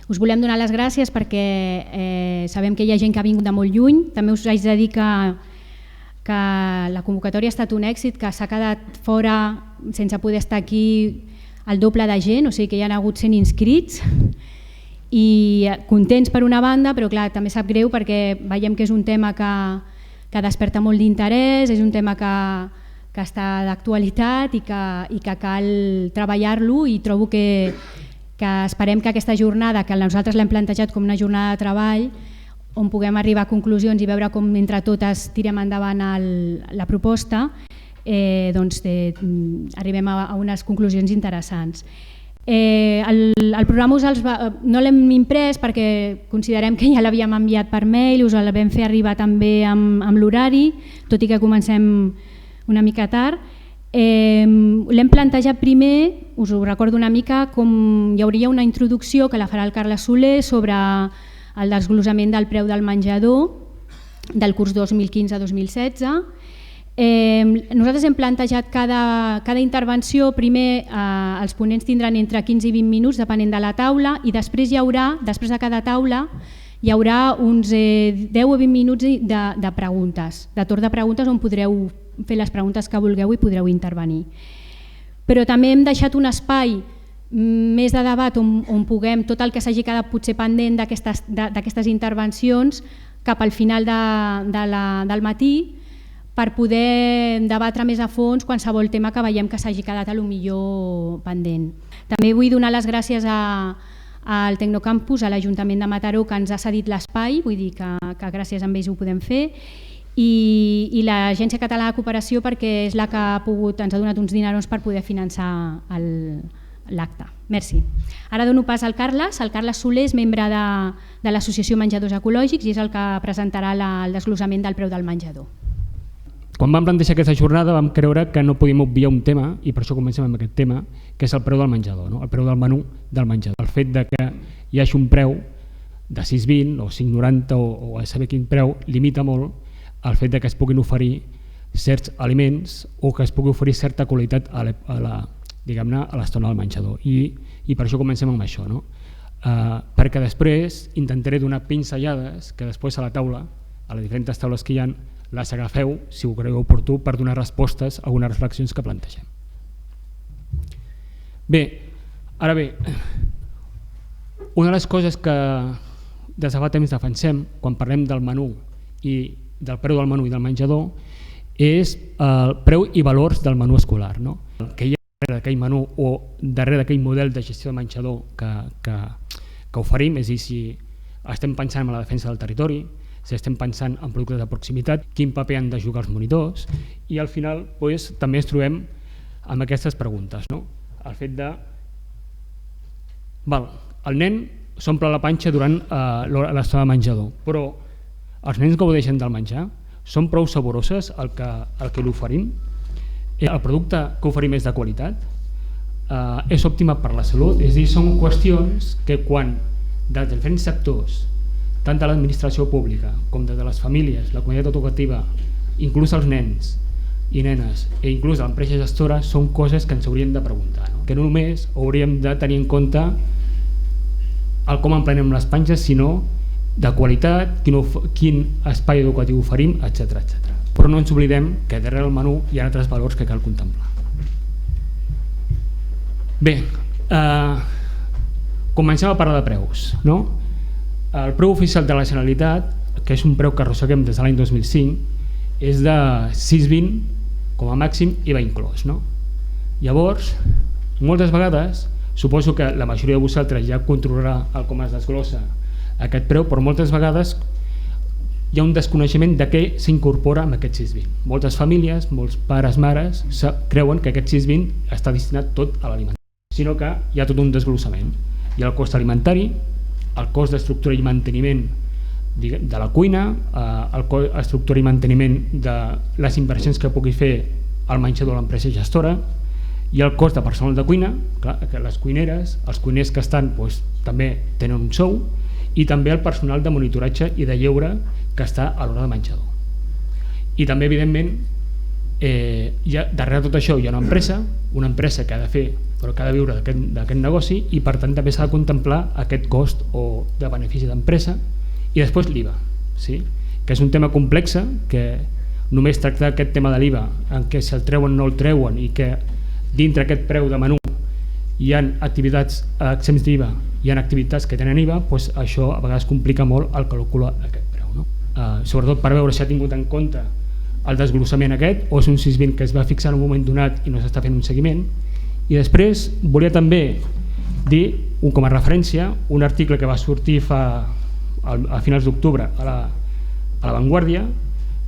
Us volem donar les gràcies perquè sabem que hi ha gent que ha vingut de molt lluny. També us haig de dir que la convocatòria ha estat un èxit, que s'ha quedat fora sense poder estar aquí el doble de gent, o sigui que hi ha hagut 100 inscrits i contents per una banda, però clar, també sap greu perquè veiem que és un tema que desperta molt d'interès, és un tema que està d'actualitat i que cal treballar-lo, i trobo que esperem que aquesta jornada, que nosaltres l'hem plantejat com una jornada de treball, on puguem arribar a conclusions i veure com entre totes tirem endavant la proposta, doncs arribem a unes conclusions interessants. El programa no l'hem imprès perquè considerem que ja l'havíem enviat per mail, us el vam fer arribar també amb l'horari, tot i que comencem una mica tard. L'hem plantejat primer, us ho recordo una mica, com hi hauria una introducció que la farà el Carles Soler sobre el desglossament del preu del menjador del curs 2015-2016. Nosaltres hem plantejat cada intervenció. Primer els ponents tindran entre 15 i 20 minuts depenent de la taula, i després de cada taula hi haurà uns 10 o 20 minuts de preguntes, de torn de preguntes, on podreu fer les preguntes que vulgueu i podreu intervenir. Però també hem deixat un espai més de debat on puguem, tot el que s'hagi quedat potser pendent d'aquestes intervencions, cap al final del matí, per poder debatre més a fons qualsevol tema que veiem que s'hagi quedat potser pendent. També vull donar les gràcies al Tecnocampus, a l'Ajuntament de Mataró, que ens ha cedit l'espai, vull dir que gràcies a ells ho podem fer, i l'Agència Catalana de Cooperació, perquè és la que ens ha donat uns dinerons per poder finançar l'acte. Merci. Ara dono pas al Carles. El Carles Soler és membre de l'Associació Menjadors Ecològics i és el que presentarà el desglossament del preu del menjador. Quan vam plantejar aquesta jornada vam creure que no podíem obviar un tema, i per això comencem amb aquest tema, que és el preu del menjador, el preu del menú del menjador. El fet que hi hagi un preu de 6,20 o 5,90 o a saber quin preu limita molt el fet que es puguin oferir certs aliments o que es pugui oferir certa qualitat a l'estona del menjador. I per això comencem amb això, perquè després intentaré donar pinzellades que després a la taula, a les diferents taules que hi ha, les agafeu, si ho creieu oportú, per donar respostes a algunes reflexions que plantegem. Ara bé, una de les coses que des de fa temps defensem quan parlem del menú i del preu del menú i del menjador és el preu i valors del menú escolar, que hi ha darrere d'aquell menú o darrere d'aquell model de gestió de menjador que oferim, és a dir, si estem pensant en la defensa del territori, si estem pensant en productes de proximitat, quin paper han de jugar els monitors, i al final també ens trobem amb aquestes preguntes. El fet de... El nen s'omple la panxa durant l'estona de menjador, però els nens gaudeixen del menjar? Són prou saboroses el que li oferim? El producte que oferim és de qualitat? És òptima per la salut? És a dir, són qüestions que quan dels diferents sectors, tant de l'administració pública com de les famílies, la comunitat educativa, inclús els nens i nenes i inclús l'empresa gestora, són coses que ens hauríem de preguntar, que no només hauríem de tenir en compte el com emplenem les panxes, sinó de qualitat, quin espai educatiu oferim, etc. Però no ens oblidem que darrere del menú hi ha altres valors que cal contemplar. Bé, comencem a parlar de preus. El preu oficial de la Generalitat, que és un preu que arrosseguem des de l'any 2005, és de 6,20 com a màxim, IVA inclòs. Llavors, moltes vegades, suposo que la majoria de vosaltres ja controlarà com es desglossa aquest preu, però moltes vegades hi ha un desconeixement de què s'incorpora amb aquest 6,20. Moltes famílies, molts pares, mares, creuen que aquest 6,20 està destinat tot a l'alimentari, sinó que hi ha tot un desglossament. Hi ha el cost alimentari, el cost d'estructura i manteniment de la cuina, el cost d'estructura i manteniment de les inversions que pugui fer el menjador de l'empresa gestora, i el cost de personal de cuina, que les cuineres, els cuiners que estan també tenen un sou, i també el personal de monitoratge i de lleure que està a l'hora de menjador. I també, evidentment, darrere de tot això hi ha una empresa que ha de fer, però que ha de viure d'aquest negoci, i per tant també s'ha de contemplar aquest cost o de benefici d'empresa. I després l'IVA, sí? Que és un tema complex, que només tractar aquest tema de l'IVA, en què si el treuen o no el treuen, i que dintre aquest preu de menú hi ha activitats exempts d'IVA, hi ha activitats que tenen IVA, doncs això a vegades complica molt el calcul d'aquest preu, no? Sobretot per veure si ha tingut en compte el desglossament aquest, o és un 620 que es va fixar en un moment donat i no s'està fent un seguiment. I després volia també dir, com a referència, un article que va sortir a finals d'octubre a La Vanguardia,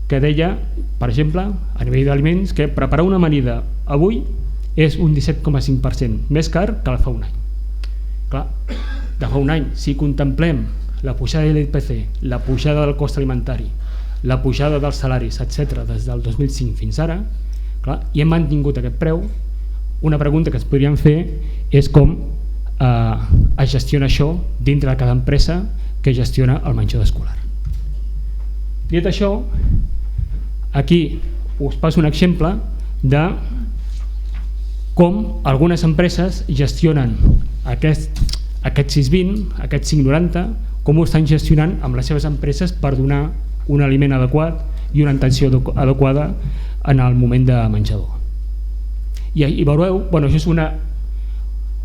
que deia, per exemple, a nivell d'aliments, que preparar una amanida avui és un 17,5% més car que fa un any. Clar, de fa un any, si contemplem la pujada de l'IPC, la pujada del cost alimentari, la pujada dels salaris, etc., des del 2005 fins ara, clar, i hem mantingut aquest preu, una pregunta que ens podríem fer és com es gestiona això dintre de cada empresa que gestiona el menjador escolar. Dit això, aquí us passo un exemple de com algunes empreses gestionen aquest 620, aquest 590, com ho estan gestionant amb les seves empreses per donar un aliment adequat i una atenció adequada en el moment de menjador. I veureu, això és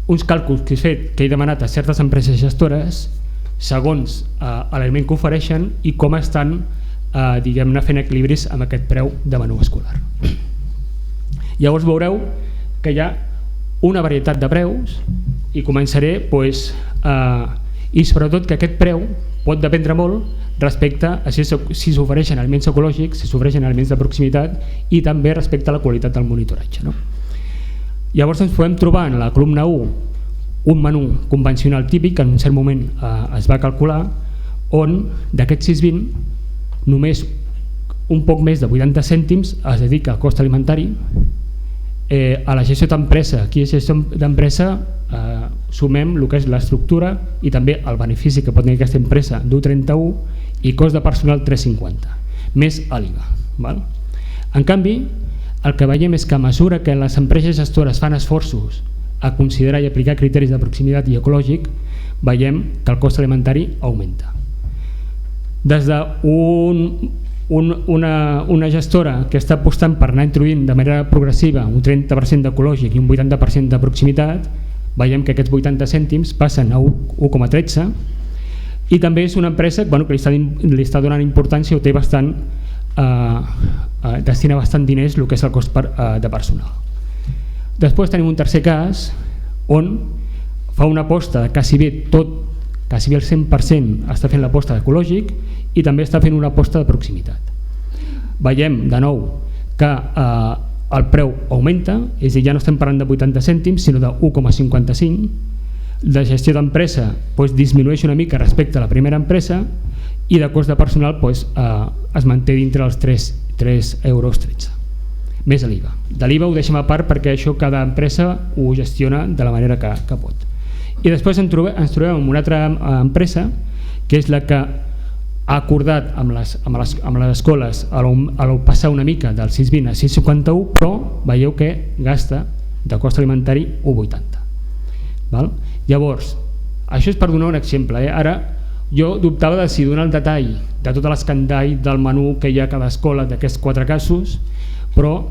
uns càlculs que he fet, que he demanat a certes empreses gestores segons l'aliment que ofereixen i com estan fent equilibris amb aquest preu de menú escolar. Llavors veureu que hi ha una varietat de preus i començaré i sobretot que aquest preu pot dependre molt respecte a si s'ofereixen aliments ecològics, si s'ofereixen aliments de proximitat i també respecte a la qualitat del monitoratge. Llavors ens podem trobar en la columna 1 un menú convencional típic que en un cert moment es va calcular, on d'aquests 6,20 només un poc més de 80 cèntims es dedica al cost alimentari. A la gestió d'empresa, aquí a gestió d'empresa sumem el que és l'estructura i també el benefici que pot tenir aquesta empresa d'1,31 i cost de personal 3,50 més l'IVA. En canvi, el que veiem és que a mesura que les empreses gestores fan esforços a considerar i aplicar criteris de proximitat i ecològic, veiem que el cost alimentari augmenta. Des d'una gestora que està apostant per anar introduint de manera progressiva un 30% d'ecològic i un 80% de proximitat, veiem que aquests 80 cèntims passen a 1,13, i també és una empresa que li està donant importància o té bastant, destina bastant diners el que és el cost de personal. Després tenim un tercer cas on fa una aposta de quasi bé el 100% està fent l'aposta ecològic i també està fent una aposta de proximitat. Veiem de nou que el preu augmenta, és a dir, ja no estem parlant de 80 cèntims sinó de 1,55. La gestió d'empresa disminueix una mica respecte a la primera empresa i de cost de personal es manté dintre els 3,13 euros més l'IVA. De l'IVA ho deixem a part perquè això cada empresa ho gestiona de la manera que pot. I després ens trobem amb una altra empresa que és la que ha acordat amb les escoles a passar una mica del 6,20 a 6,51, però veieu que gasta de cost alimentari 1,80. Llavors, això és per donar un exemple. Ara jo dubtava de si donar el detall de tot l'escandall del menú que hi ha a cada escola d'aquests 4 casos, però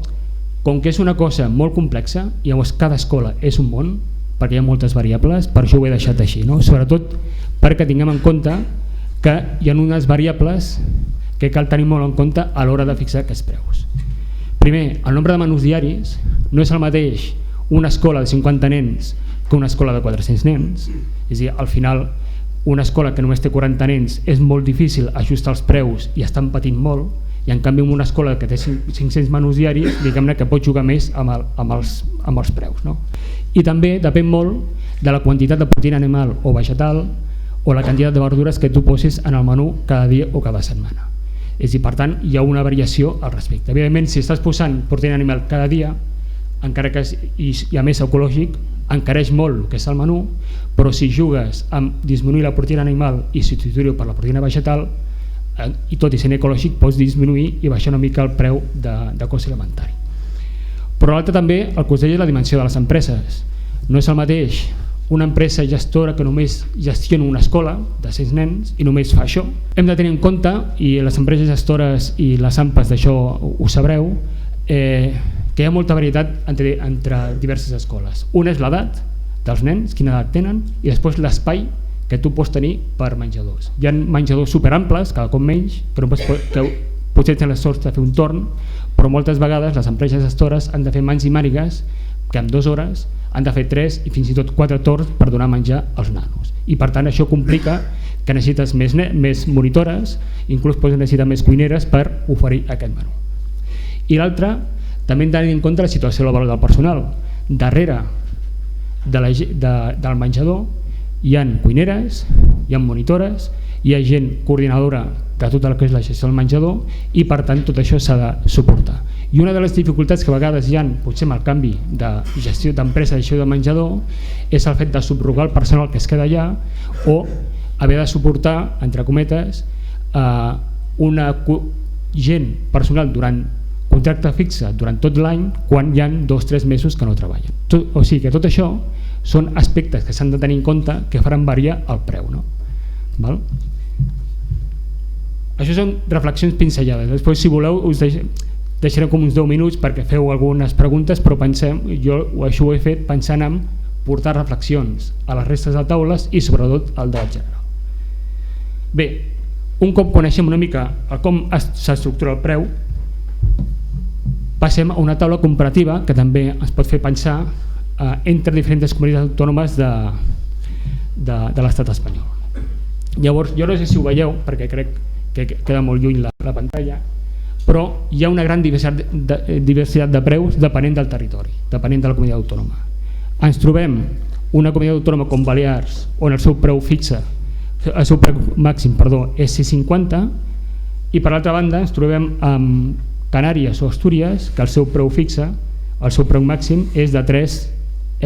com que és una cosa molt complexa, llavors cada escola és un món, perquè hi ha moltes variables, per això ho he deixat així, sobretot perquè tinguem en compte que hi ha unes variables que cal tenir molt en compte a l'hora de fixar aquests preus. Primer, el nombre de menús diaris no és el mateix una escola de 50 nens que una escola de 400 nens, és a dir, al final una escola que només té 40 nens és molt difícil ajustar els preus i estan patint molt, i en canvi una escola que té 500 menús diaris, diguem-ne que pot jugar més amb els preus. I també depèn molt de la quantitat de proteïna animal o vegetal o la quantitat de verdures que tu posis en el menú cada dia o cada setmana. És a dir, per tant, hi ha una variació al respecte. Evidentment, si estàs posant proteïna animal cada dia, encara que hi ha més ecològic, encareix molt el que és el menú, però si jugues amb disminuir la proteïna animal i substituir-ho per la proteïna vegetal, i tot i sent ecològic pots disminuir i baixar una mica el preu de cost alimentari. Però l'altre també, el que us deia, és la dimensió de les empreses. No és el mateix una empresa gestora que només gestiona una escola de 6 nens i només fa això. Hem de tenir en compte, i les empreses gestores i les AMPAs d'això ho sabreu, que hi ha molta varietat entre diverses escoles. Una és l'edat dels nens, quina edat tenen, i després l'espai que tu pots tenir per menjadors. Hi ha menjadors superamples, cada cop menys, que potser tenen la sort de fer un torn, però moltes vegades les empreses gestores han de fer mans i mànigues que en 2 hores han de fer 3 i fins i tot 4 torns per donar menjar als nanos. I per tant això complica que necessites més monitores, inclús pots necessitar més cuineres per oferir aquest menú. I l'altre, també hem de tenir en compte la situació laboral del personal. Darrere del menjador hi ha cuineres, hi ha monitores, hi ha gent coordinadora de tot el que és la gestió del menjador i per tant tot això s'ha de suportar. I una de les dificultats que a vegades hi ha, potser amb el canvi de gestió d'empresa de gestió de menjador, és el fet de subrogar el personal que es queda allà o haver de suportar, entre cometes, una gent personal durant contracte fixe durant tot l'any quan hi ha 2 o 3 mesos que no treballen. O sigui que tot això són aspectes que s'han de tenir en compte que faran variar el preu, no? Val? Això són reflexions pinzellades. Després, si voleu, us deixaré com uns 10 minuts perquè feu algunes preguntes, però jo això ho he fet pensant en portar reflexions a les restes de taules i sobretot al debat general. Bé, un cop coneixem una mica com s'estructura el preu, passem a una taula comparativa que també ens pot fer pensar entre diferents comunitats autònomes de l'estat espanyol. Llavors, jo no sé si ho veieu perquè crec que queda molt lluny la pantalla, però hi ha una gran diversitat de preus depenent del territori, depenent de la comunitat autònoma. Ens trobem una comunitat autònoma com Balears on el seu preu màxim és 6,50 i per l'altra banda ens trobem amb Canàries o Astúries que el seu preu fixe, el seu preu màxim és de 3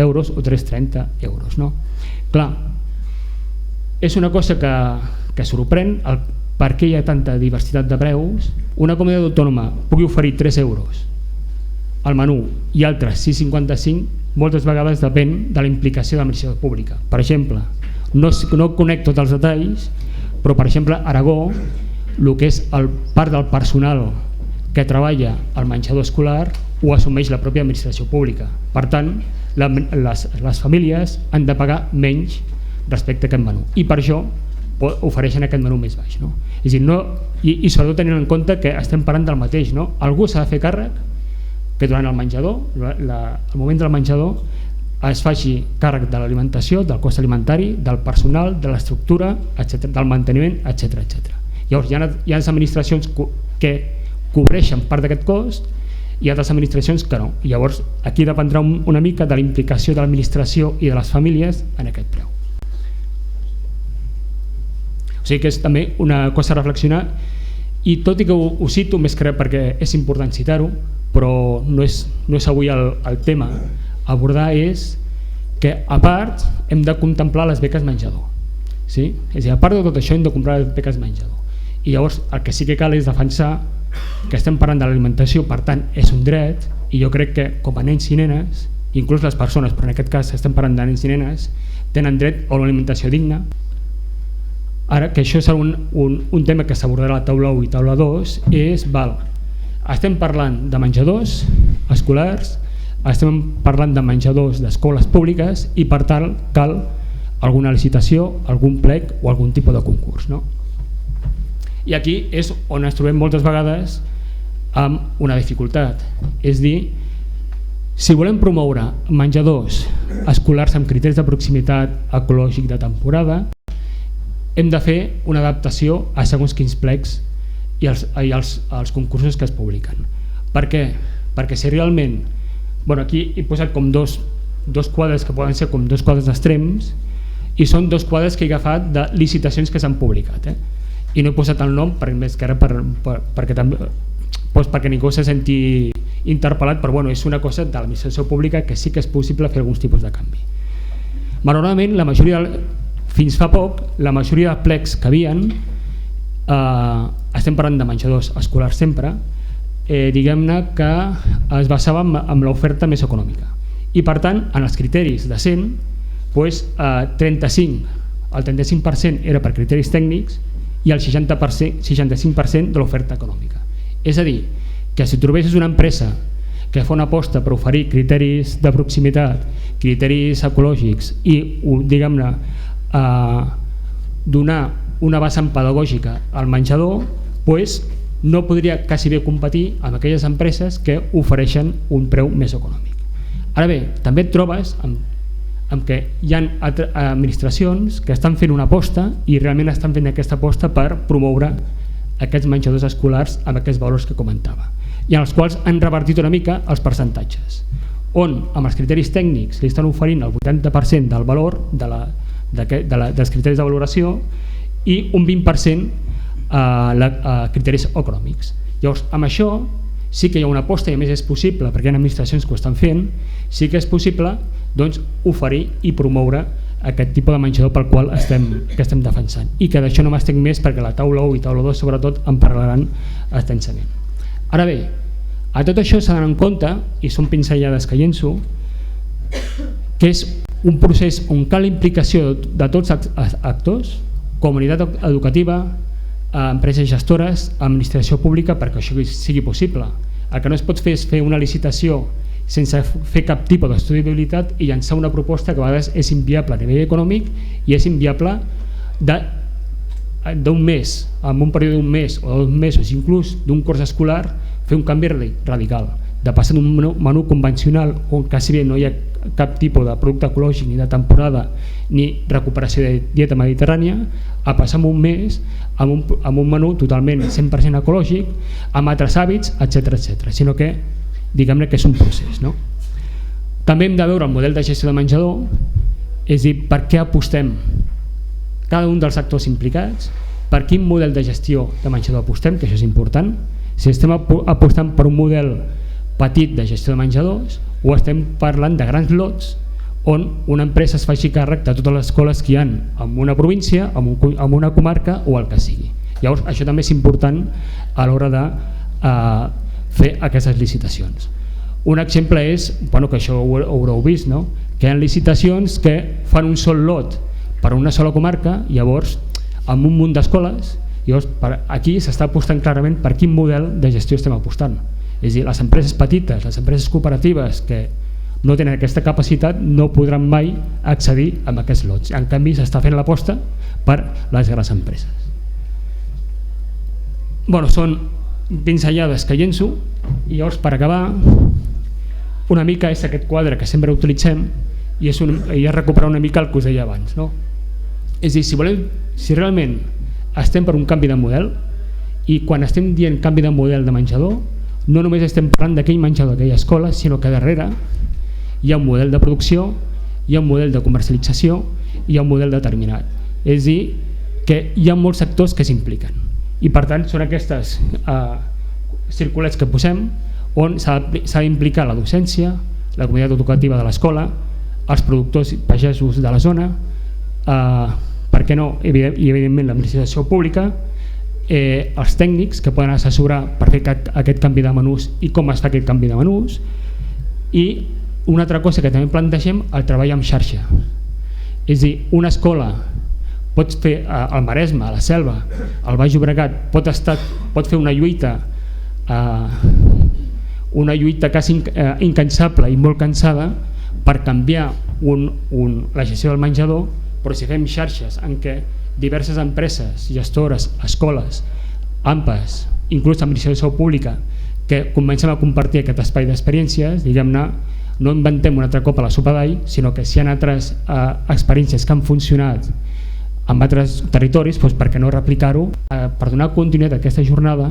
euros o 3,30 euros. No? Clar, és una cosa que sorprèn per què hi ha tanta diversitat de preus. Una comunitat autònoma pugui oferir 3 euros al menú i altres 6,55, moltes vegades depèn de la implicació de l'administració pública. Per exemple, no conec tots els detalls, però per exemple a Aragó el que és el part del personal que treballa al menjador escolar ho assumeix la pròpia administració pública. Per tant, les famílies han de pagar menys respecte a aquest menú i per això ofereixen aquest menú més baix. No? És a dir, i sobretot tenint en compte que estem parlant del mateix. No? Algú s'ha de fer càrrec que durant el menjador, el moment del menjador, es faci càrrec de l'alimentació, del cost alimentari, del personal, de l'estructura, del manteniment, etc. Llavors hi ha administracions que cobreixen part d'aquest cost i altres administracions que no. Llavors aquí dependrà una mica de la implicació de l'administració i de les famílies en aquest preu. O sigui que és també una cosa a reflexionar i tot i que ho cito més que res perquè és important citar-ho, però no és avui el tema a abordar, és que a part hem de contemplar les beques menjador. Sí? És a dir, a part de tot això hem de comprar les beques menjador. I llavors el que sí que cal és defensar que estem parlant de l'alimentació, per tant és un dret, i jo crec que com a nens i nenes, inclús les persones, però en aquest cas estem parlant de nens i nenes, tenen dret a una alimentació digna. Ara, que això és un tema que s'abordarà a la taula 1 i taula 2, estem parlant de menjadors escolars, estem parlant de menjadors d'escoles públiques i per tant cal alguna licitació, algun plec o algun tipus de concurs. No? I aquí és on ens trobem moltes vegades amb una dificultat, és dir, si volem promoure menjadors escolars amb criteris de proximitat, ecològic, de temporada, hem de fer una adaptació a segons quins plecs i als concursos que es publiquen. Per què? Perquè si realment, aquí he posat com dos quadres que poden ser com 2 quadres extrems i són 2 quadres que he agafat de licitacions que s'han publicat. I no he posat el nom perquè ningú se senti interpel·lat, però és una cosa de l'administració pública que sí que és possible fer alguns tipus de canvi. Malauradament, fins fa poc, la majoria de plecs que havien, estem parlant de menjadors escolars sempre, diguem-ne que es basava en l'oferta més econòmica i per tant en els criteris de 100 el 35% era per criteris tècnics i el 65% de l'oferta econòmica. És a dir, que si trobessis una empresa que fa una aposta per oferir criteris de proximitat, criteris ecològics i diguem-ne donar una vessant pedagògica al menjador, no podria quasi bé competir amb aquelles empreses que ofereixen un preu més econòmic. Ara bé, també et trobes amb que hi ha administracions que estan fent una aposta i realment estan fent aquesta aposta per promoure aquests menjadors escolars amb aquests valors que comentava i en els quals han revertit una mica els percentatges, on amb els criteris tècnics li estan oferint el 80% del valor dels criteris de valoració i un 20% a criteris econòmics. Llavors, amb això sí que hi ha una aposta i a més és possible, perquè hi ha administracions que ho estan fent, sí que és possible oferir i promoure aquest tipus de menjador pel qual estem defensant. I que d'això no m'estenc més perquè la taula 1 i taula 2 sobretot en parlaran extensament. Ara bé, a tot això s'ha d'anar en compte, i són pinzellades que llenço, que és un procés on cal la implicació de tots els actors, comunitat educativa, empreses gestores, administració pública, perquè això sigui possible. El que no es pot fer és fer una licitació sense fer cap tipus d'estudi de viabilitat i llançar una proposta que a vegades és inviable a nivell econòmic i és inviable d'un mes, en un període d'un mes o 2 mesos, inclús d'un curs escolar, fer un canvi radical, de passar d'un menú convencional on quasi bé no hi ha cap tipus de producte ecològic ni de temporada ni recuperació de dieta mediterrània a passar en un mes amb un menú totalment 100% ecològic, amb altres hàbits, etc. Sinó que diguem-ne que és un procés, no? També hem de veure el model de gestió de menjador, és a dir, per què apostem cada un dels actors implicats, per quin model de gestió de menjador apostem, que això és important, si estem apostant per un model petit de gestió de menjadors o estem parlant de grans lots on una empresa es faci càrrec de totes les escoles que hi ha en una província, en una comarca o el que sigui. Llavors això també és important a l'hora de fer aquestes licitacions. Un exemple és, que això ho haureu vist, que hi ha licitacions que fan un sol lot per a una sola comarca, llavors amb un munt d'escoles, llavors aquí s'està apostant clarament per quin model de gestió estem apostant. És a dir, les empreses petites, les empreses cooperatives que no tenen aquesta capacitat no podran mai accedir a aquests lots. En canvi s'està fent l'aposta per les grans empreses. Són pinzellades que llenço i llavors per acabar una mica és aquest quadre que sempre utilitzem i és recuperar una mica el que us deia abans, no? És a dir, si realment estem per un canvi de model i quan estem dient canvi de model de menjador no només estem parlant d'aquell menjador d'aquella escola, sinó que darrere hi ha un model de producció, hi ha un model de comercialització i hi ha un model determinat. És a dir, que hi ha molts sectors que s'impliquen i per tant són aquestes circulets que posem on s'ha d'implicar la docència, la comunitat educativa de l'escola, els productors i pagesos de la zona, per què no, i evidentment l'administració pública, els tècnics que poden assessorar per fer aquest canvi de menús i com es fa aquest canvi de menús, i una altra cosa que també plantegem, el treball en xarxa. És a dir, una escola pot fer al Maresme, a la Selva, al Baix Llobregat, pot fer una lluita quasi incansable i molt cansada per canviar la gestió del menjador, però si fem xarxes en què diverses empreses, gestores, escoles, AMPAs, inclús administració pública, que comencem a compartir aquest espai d'experiències, diguem-ne, no inventem un altre cop a la sopa d'all, sinó que si hi ha altres experiències que han funcionat en altres territoris, doncs per què no replicar-ho? Per donar continuïtat a aquesta jornada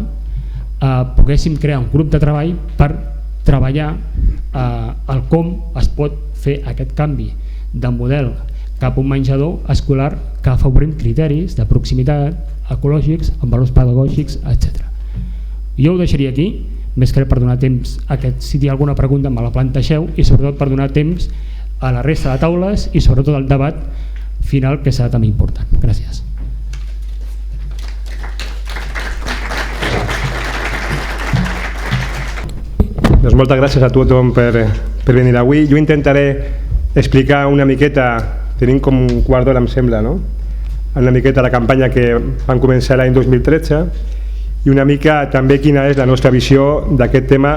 poguéssim crear un grup de treball per treballar el com es pot fer aquest canvi de model cap a un menjador escolar que afavorim criteris de proximitat, ecològics, amb valors pedagògics, etc. Jo ho deixaria aquí, més que per donar temps a que si hi ha alguna pregunta me la plantegeu i sobretot per donar temps a la resta de taules i sobretot al debat final que serà també important. Gràcies. Doncs moltes gràcies a tothom per venir avui. Jo intentaré explicar una miqueta, tenim com un quart d'hora em sembla, no? Una miqueta la campanya que van començar l'any 2013 i una mica també quina és la nostra visió d'aquest tema,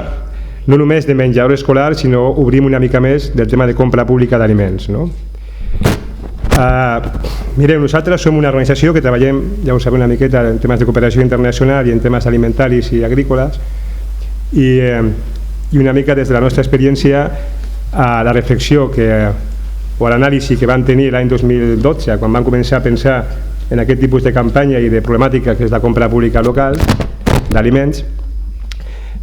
no només de menjador escolar, sinó obrim una mica més del tema de compra pública d'aliments, no? Mireu, nosaltres som una organització que treballem, ja ho sabeu una miqueta, en temes de cooperació internacional i en temes alimentaris i agrícoles i una mica des de la nostra experiència a la reflexió o l'anàlisi que van tenir l'any 2012 quan van començar a pensar en aquest tipus de campanya i de problemàtica que és la compra pública local d'aliments,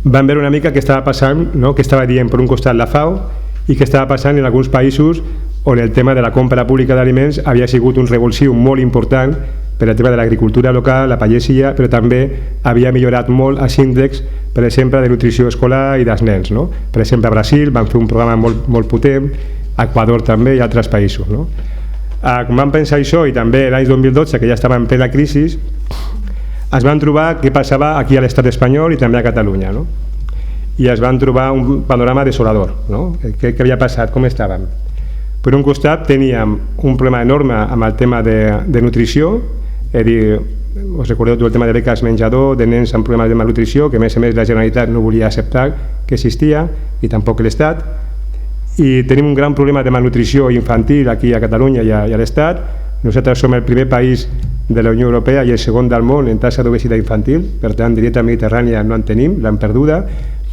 van veure una mica què estava passant, no? Què estava dient per un costat la FAO i què estava passant en alguns països on el tema de la compra pública d'aliments havia sigut un revulsiu molt important per el tema de l'agricultura local, la pagesia, però també havia millorat molt els índexs, per exemple, de nutrició escolar i dels nens, no? Per exemple, a Brasil van fer un programa molt potent, a Equador també i altres països, no? Quan van pensar això i també l'any 2012, que ja estava en plena crisi, es van trobar què passava aquí a l'estat espanyol i també a Catalunya, no? I es van trobar un panorama desolador, no? Què havia passat, com estàvem? Per un costat teníem un problema enorme amb el tema de nutrició, és a dir, us recordeu tot el tema de beques menjador, de nens amb problemes de malnutrició, que a més la Generalitat no volia acceptar que existia, i tampoc l'Estat, i tenim un gran problema de malnutrició infantil aquí a Catalunya i a l'Estat. Nosaltres som el primer país de la Unió Europea i el segon del món en taxa d'obesitat infantil, per tant, de dieta mediterrània no en tenim, l'hem perduda,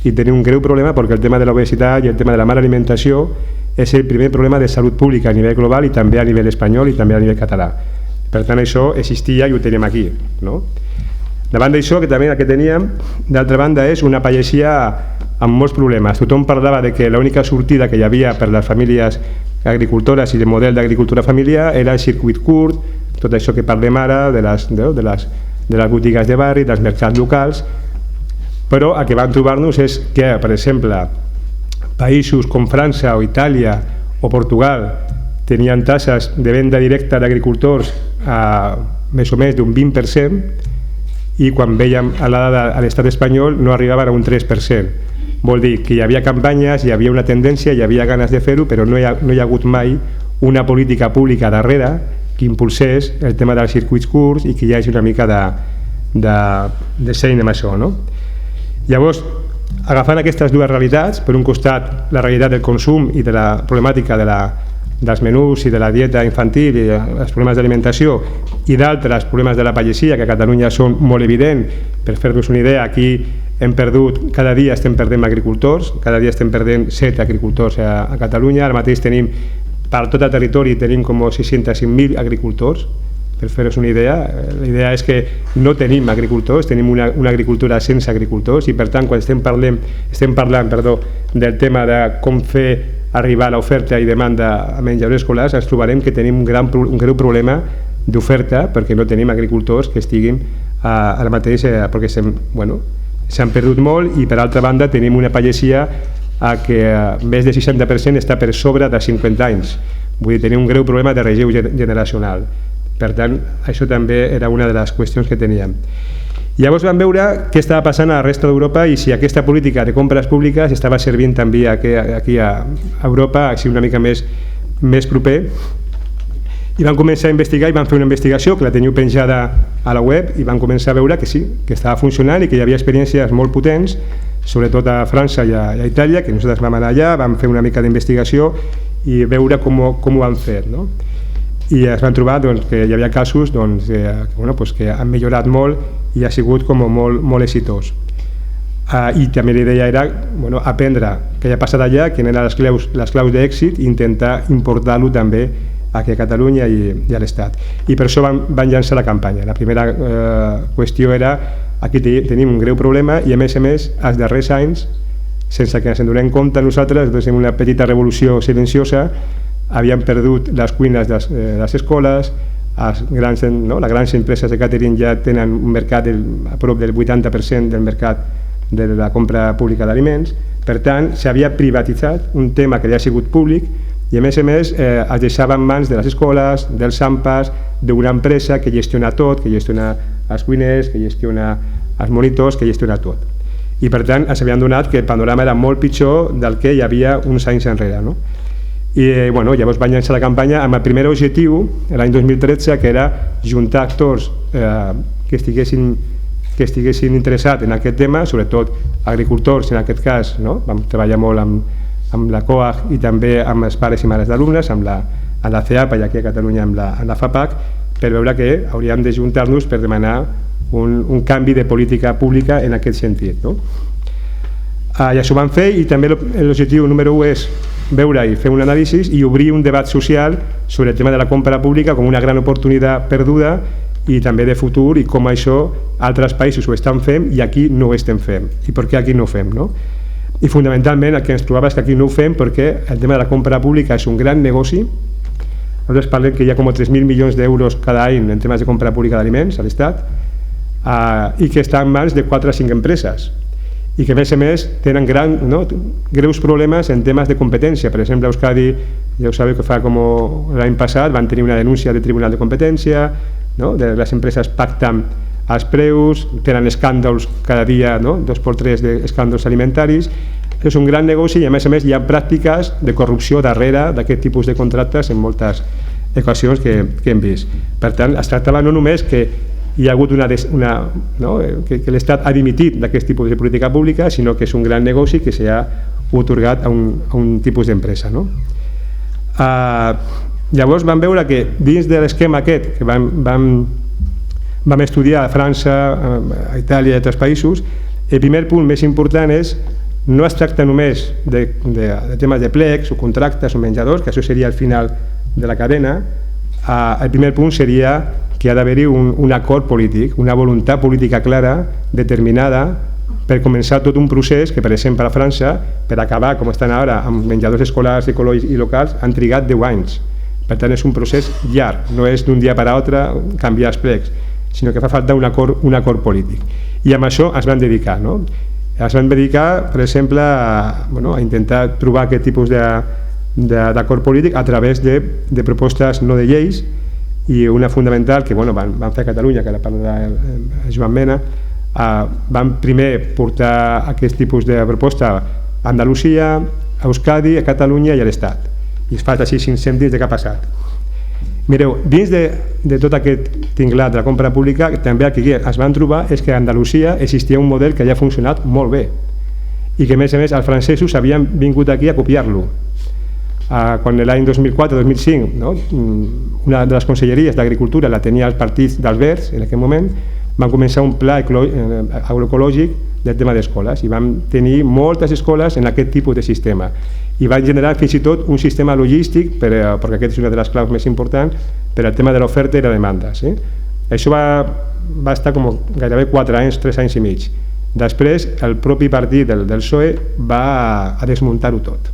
i tenim un greu problema perquè el tema de l'obesitat i el tema de la mala alimentació és el primer problema de salut pública a nivell global i també a nivell espanyol i també a nivell català. Per tant, això existia i ho tenim aquí, no? Davant d'això, que també el que teníem, d'altra banda, és una pagesia amb molts problemes. Tothom parlava de que l'única sortida que hi havia per les famílies agricultores i el model d'agricultura familiar era el circuit curt, tot això que parlem ara de les botigues de barri, dels mercats locals, però el que vam trobar-nos és que, per exemple, països com França o Itàlia o Portugal tenien taxes de venda directa d'agricultors a més o més d'un 20% i quan veiem a la dada a l'estat espanyol no arribaven a un 3%. Vol dir que hi havia campanyes, hi havia una tendència, hi havia ganes de fer-ho, però no hi ha hagut mai una política pública darrere que impulsés el tema dels circuits curts i que hi hagi una mica de seny amb això, no? Llavors, agafant aquestes dues realitats, per un costat la realitat del consum i de la problemàtica dels menús i de la dieta infantil i els problemes d'alimentació i d'altres problemes de la pagesia que a Catalunya són molt evidents, per fer-vos una idea, aquí hem perdut, cada dia estem perdent agricultors, cada dia estem perdent 7 agricultors a Catalunya, ara mateix tenim, per tot el territori tenim com 605.000 agricultors, per fer-vos una idea. La idea és que no tenim agricultors, tenim una agricultura sense agricultors i per tant quan estem parlant del tema de com fer arribar l'oferta i demanda a menjadors escolars, ens trobarem que tenim un greu problema d'oferta perquè no tenim agricultors que estiguin ara mateix, perquè s'han perdut molt i per altra banda tenim una pagesia que més del 60% està per sobre de 50 anys, vull dir, tenim un greu problema de relleu generacional. Per tant, això també era una de les qüestions que teníem. Llavors vam veure què estava passant a la resta d'Europa i si aquesta política de compres públiques estava servint també aquí a Europa a ser una mica més proper. I vam començar a investigar i vam fer una investigació que la teniu penjada a la web i vam començar a veure que sí, que estava funcionant i que hi havia experiències molt potents, sobretot a França i a Itàlia, que nosaltres vam anar allà, vam fer una mica d'investigació i veure com ho han fet, no? I es van trobar que hi havia casos que han millorat molt i ha sigut molt exitós. I també la idea era aprendre què ha passat allà, quines eren les claus d'èxit i intentar importar-lo també aquí a Catalunya i a l'Estat. I per això van llançar la campanya. La primera qüestió era aquí tenim un greu problema i a més els darrers anys, sense que ens en donem compte nosaltres, en una petita revolució silenciosa, havien perdut les cuines de les escoles, les grans empreses de catering ja tenen un mercat a prop del 80% del mercat de la compra pública d'aliments, per tant s'havia privatitzat un tema que ja ha sigut públic i a més es deixava en mans de les escoles, dels AMPAs, d'una empresa que gestiona tot, que gestiona els cuiners, que gestiona els monitors, que gestiona tot. i per tant s'havien donat que el panorama era molt pitjor del que hi havia uns anys enrere, no? I bueno, llavors van llançar la campanya amb el primer objectiu l'any 2013, que era juntar actors que estiguessin interessats en aquest tema, sobretot agricultors en aquest cas, no? Vam treballar molt amb la COAG i també amb els pares i mares d'alumnes, amb la CEAPA i aquí a Catalunya amb la FAPAC, per veure que hauríem de juntar-nos per demanar un canvi de política pública en aquest sentit, no? I això ho vam fer, i també l'objectiu número 1 és veure i fer un anàlisi i obrir un debat social sobre el tema de la compra pública com una gran oportunitat perduda i també de futur, i com això altres països ho estan fent i aquí no ho estem fent, i per què aquí no ho fem, no? I fonamentalment el que ens trobava és que aquí no ho fem perquè el tema de la compra pública és un gran negoci. Nosaltres parlem que hi ha com 3.000 milions d'euros cada any en temes de compra pública d'aliments a l'Estat, i que està en mans de 4 o 5 empreses, i que a més tenen greus problemes en temes de competència. Per exemple, a Euskadi, ja ho sabeu que fa com l'any passat van tenir una denúncia del Tribunal de Competència, no? De les empreses pacten els preus, tenen escàndols cada dia, no? 2x3 d'escàndols alimentaris. És un gran negoci i a més hi ha pràctiques de corrupció darrere d'aquest tipus de contractes en moltes ocasions que hem vist. Per tant, es tractava no només que hi ha hagut que l'Estat ha dimitit d'aquest tipus de política pública, sinó que és un gran negoci que s'ha otorgat a un tipus d'empresa, no? Llavors vam veure que dins de l'esquema aquest que vam estudiar a França, a Itàlia i altres països, el primer punt més important és no es tracta només de temes de plecs o contractes o menjadors, que això seria el final de la cadena. El primer punt seria que ha d'haver-hi un acord polític, una voluntat política clara, determinada, per començar tot un procés que, per exemple, a França, per acabar, com estan ara, amb menjadors escolars, ecològics i locals, han trigat 10 anys. Per tant, és un procés llarg, no és d'un dia per l'altre canviar els plecs, sinó que fa falta un acord polític. I amb això es van dedicar, no? Es van dedicar, per exemple, a intentar trobar aquest tipus d'acord polític a través de propostes no de lleis, i una fundamental que van fer a Catalunya, que ara parlarà el Joan Mena. Van primer portar aquest tipus de proposta a Andalusia, a Euskadi, a Catalunya i a l'Estat, i es fa així 5 cèntims de què ha passat. Mireu, dins de tot aquest tinglat de la compra pública, també el que es van trobar és que a Andalusia existia un model que ja ha funcionat molt bé i que a més els francesos havien vingut aquí a copiar-lo. Quan l'any 2004-2005 una de les conselleries d'Agricultura la tenia els partits dels Verds, en aquell moment van començar un pla agroecològic del tema d'escoles, i vam tenir moltes escoles en aquest tipus de sistema, i van generar fins i tot un sistema logístic, perquè aquest és una de les claus més importants, per al tema de l'oferta i la demanda. Això va estar com gairebé 4 anys, 3 anys i mig. Després el propi partit del PSOE va a desmuntar-ho tot.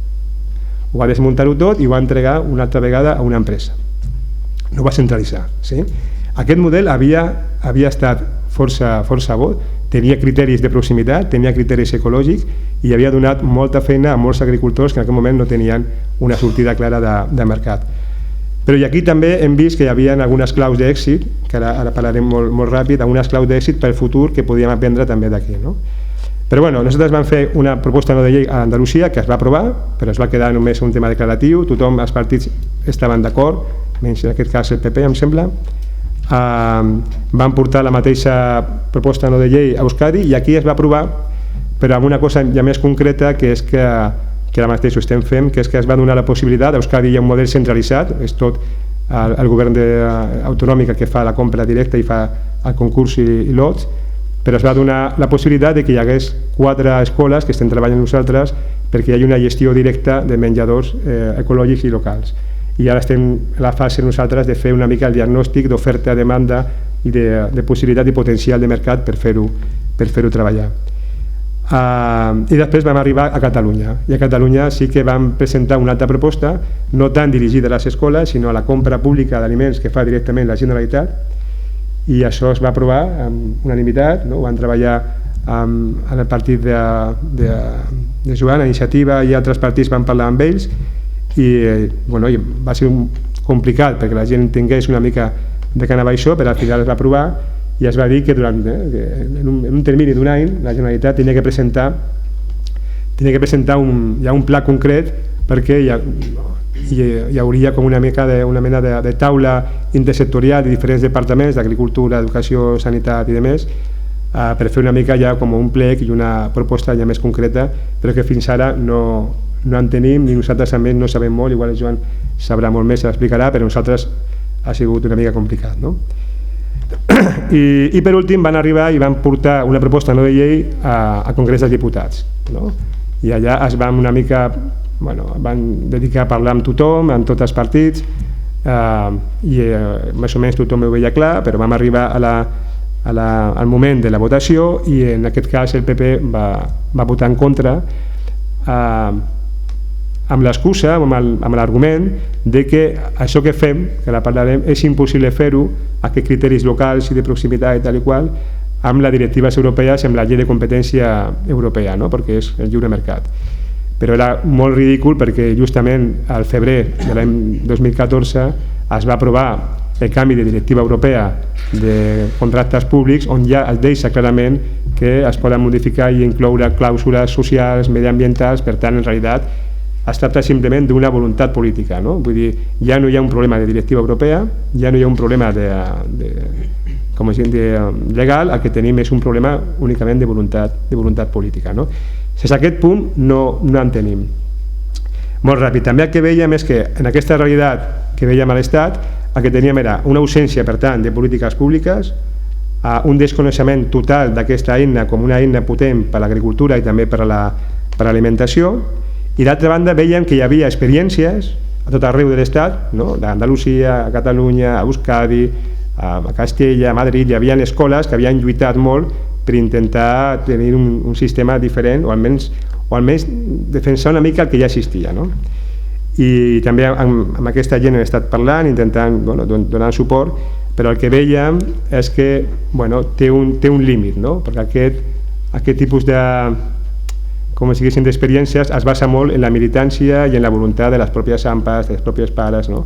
Ho va desmuntar-ho tot i ho va entregar una altra vegada a una empresa. No va centralitzar. Aquest model havia estat força bo, tenia criteris de proximitat, tenia criteris ecològics i havia donat molta feina a molts agricultors que en aquell moment no tenien una sortida clara de mercat. Però aquí també hem vist que hi havia algunes claus d'èxit, que ara parlarem molt ràpid, algunes claus d'èxit pel futur que podíem aprendre també d'aquí. Però nosaltres vam fer una proposta no de llei a Andalusia que es va aprovar, però es va quedar només un tema declaratiu, els partits estaven d'acord, menys en aquest cas el PP, em sembla. Van portar la mateixa proposta no de llei a Euskadi i aquí es va aprovar, però amb una cosa ja més concreta, que és que ara mateix ho estem fent, que és que es va donar la possibilitat. A Euskadi hi ha un model centralitzat, és tot el govern autonòmic que fa la compra directa i fa el concurs i lots, però es va donar la possibilitat de que hi hagués 4 escoles que estem treballant nosaltres perquè hi hagi una gestió directa de menjadors ecològics i locals. I ara estem a la fase nosaltres de fer una mica el diagnòstic d'oferta, demanda i de possibilitat i potencial de mercat per fer-ho treballar. I després vam arribar a Catalunya, i a Catalunya sí que vam presentar una altra proposta, no tan dirigida a les escoles, sinó a la compra pública d'aliments que fa directament la Generalitat, i això es va aprovar amb unanimitat, ho van treballar amb el partit de Joan, a Iniciativa, i altres partits van parlar amb ells, i va ser complicat perquè la gent entengués una mica de què anava això, però al final es va aprovar i es va dir que en un termini d'un any la Generalitat tenia que presentar un pla concret, perquè hi hauria com una mena de taula intersectorial de diferents departaments d'agricultura, educació, sanitat i demés, per fer una mica ja com un plec i una proposta ja més concreta, però que fins ara no en tenim, ni nosaltres també no sabem molt, igual el Joan sabrà molt més, s'explicarà, però nosaltres ha sigut una mica complicat, no? I per últim van arribar i van portar una proposta no de llei a Congrés dels Diputats, no? I allà es van una mica van dedicar a parlar amb tothom, amb tots els partits, i més o menys tothom ho veia clar, però vam arribar al moment de la votació i en aquest cas el PP va votar en contra, amb l'excusa, amb l'argument de que això que fem, que la parlarem, és impossible fer-ho a aquests criteris locals i de proximitat i tal i qual, amb les directives europees, amb la llei de competència europea, no? Perquè és el lliure mercat. Però era molt ridícul perquè justament al febrer de l'any 2014 es va aprovar el canvi de directiva europea de contractes públics, on ja es deixa clarament que es poden modificar i incloure clàusules socials, mediambientals. Per tant, en realitat es tracta simplement d'una voluntat política, no? Vull dir, ja no hi ha un problema de directiva europea, ja no hi ha un problema legal, el que tenim és un problema únicament de voluntat política, no? Des d'aquest punt no en tenim. Molt ràpid, també el que veiem és que en aquesta realitat que veiem a l'Estat, el que teníem era una ausència, per tant, de polítiques públiques, un desconeixement total d'aquesta eina com una eina potent per a l'agricultura i també per a l'alimentació, i d'altra banda veiem que hi havia experiències a tot arreu de l'Estat, no? D'Andalusia, a Catalunya, a Euskadi, a Castella, a Madrid, hi havia escoles que havien lluitat molt per intentar tenir un sistema diferent o almenys defensar una mica el que ja existia, no? I també amb aquesta gent hem estat parlant, intentant donar suport, però el que veiem és que té un límit, no? Perquè aquest tipus d'experiències es basa molt en la militància i en la voluntat de les pròpies AMPAs, dels propis pares, no?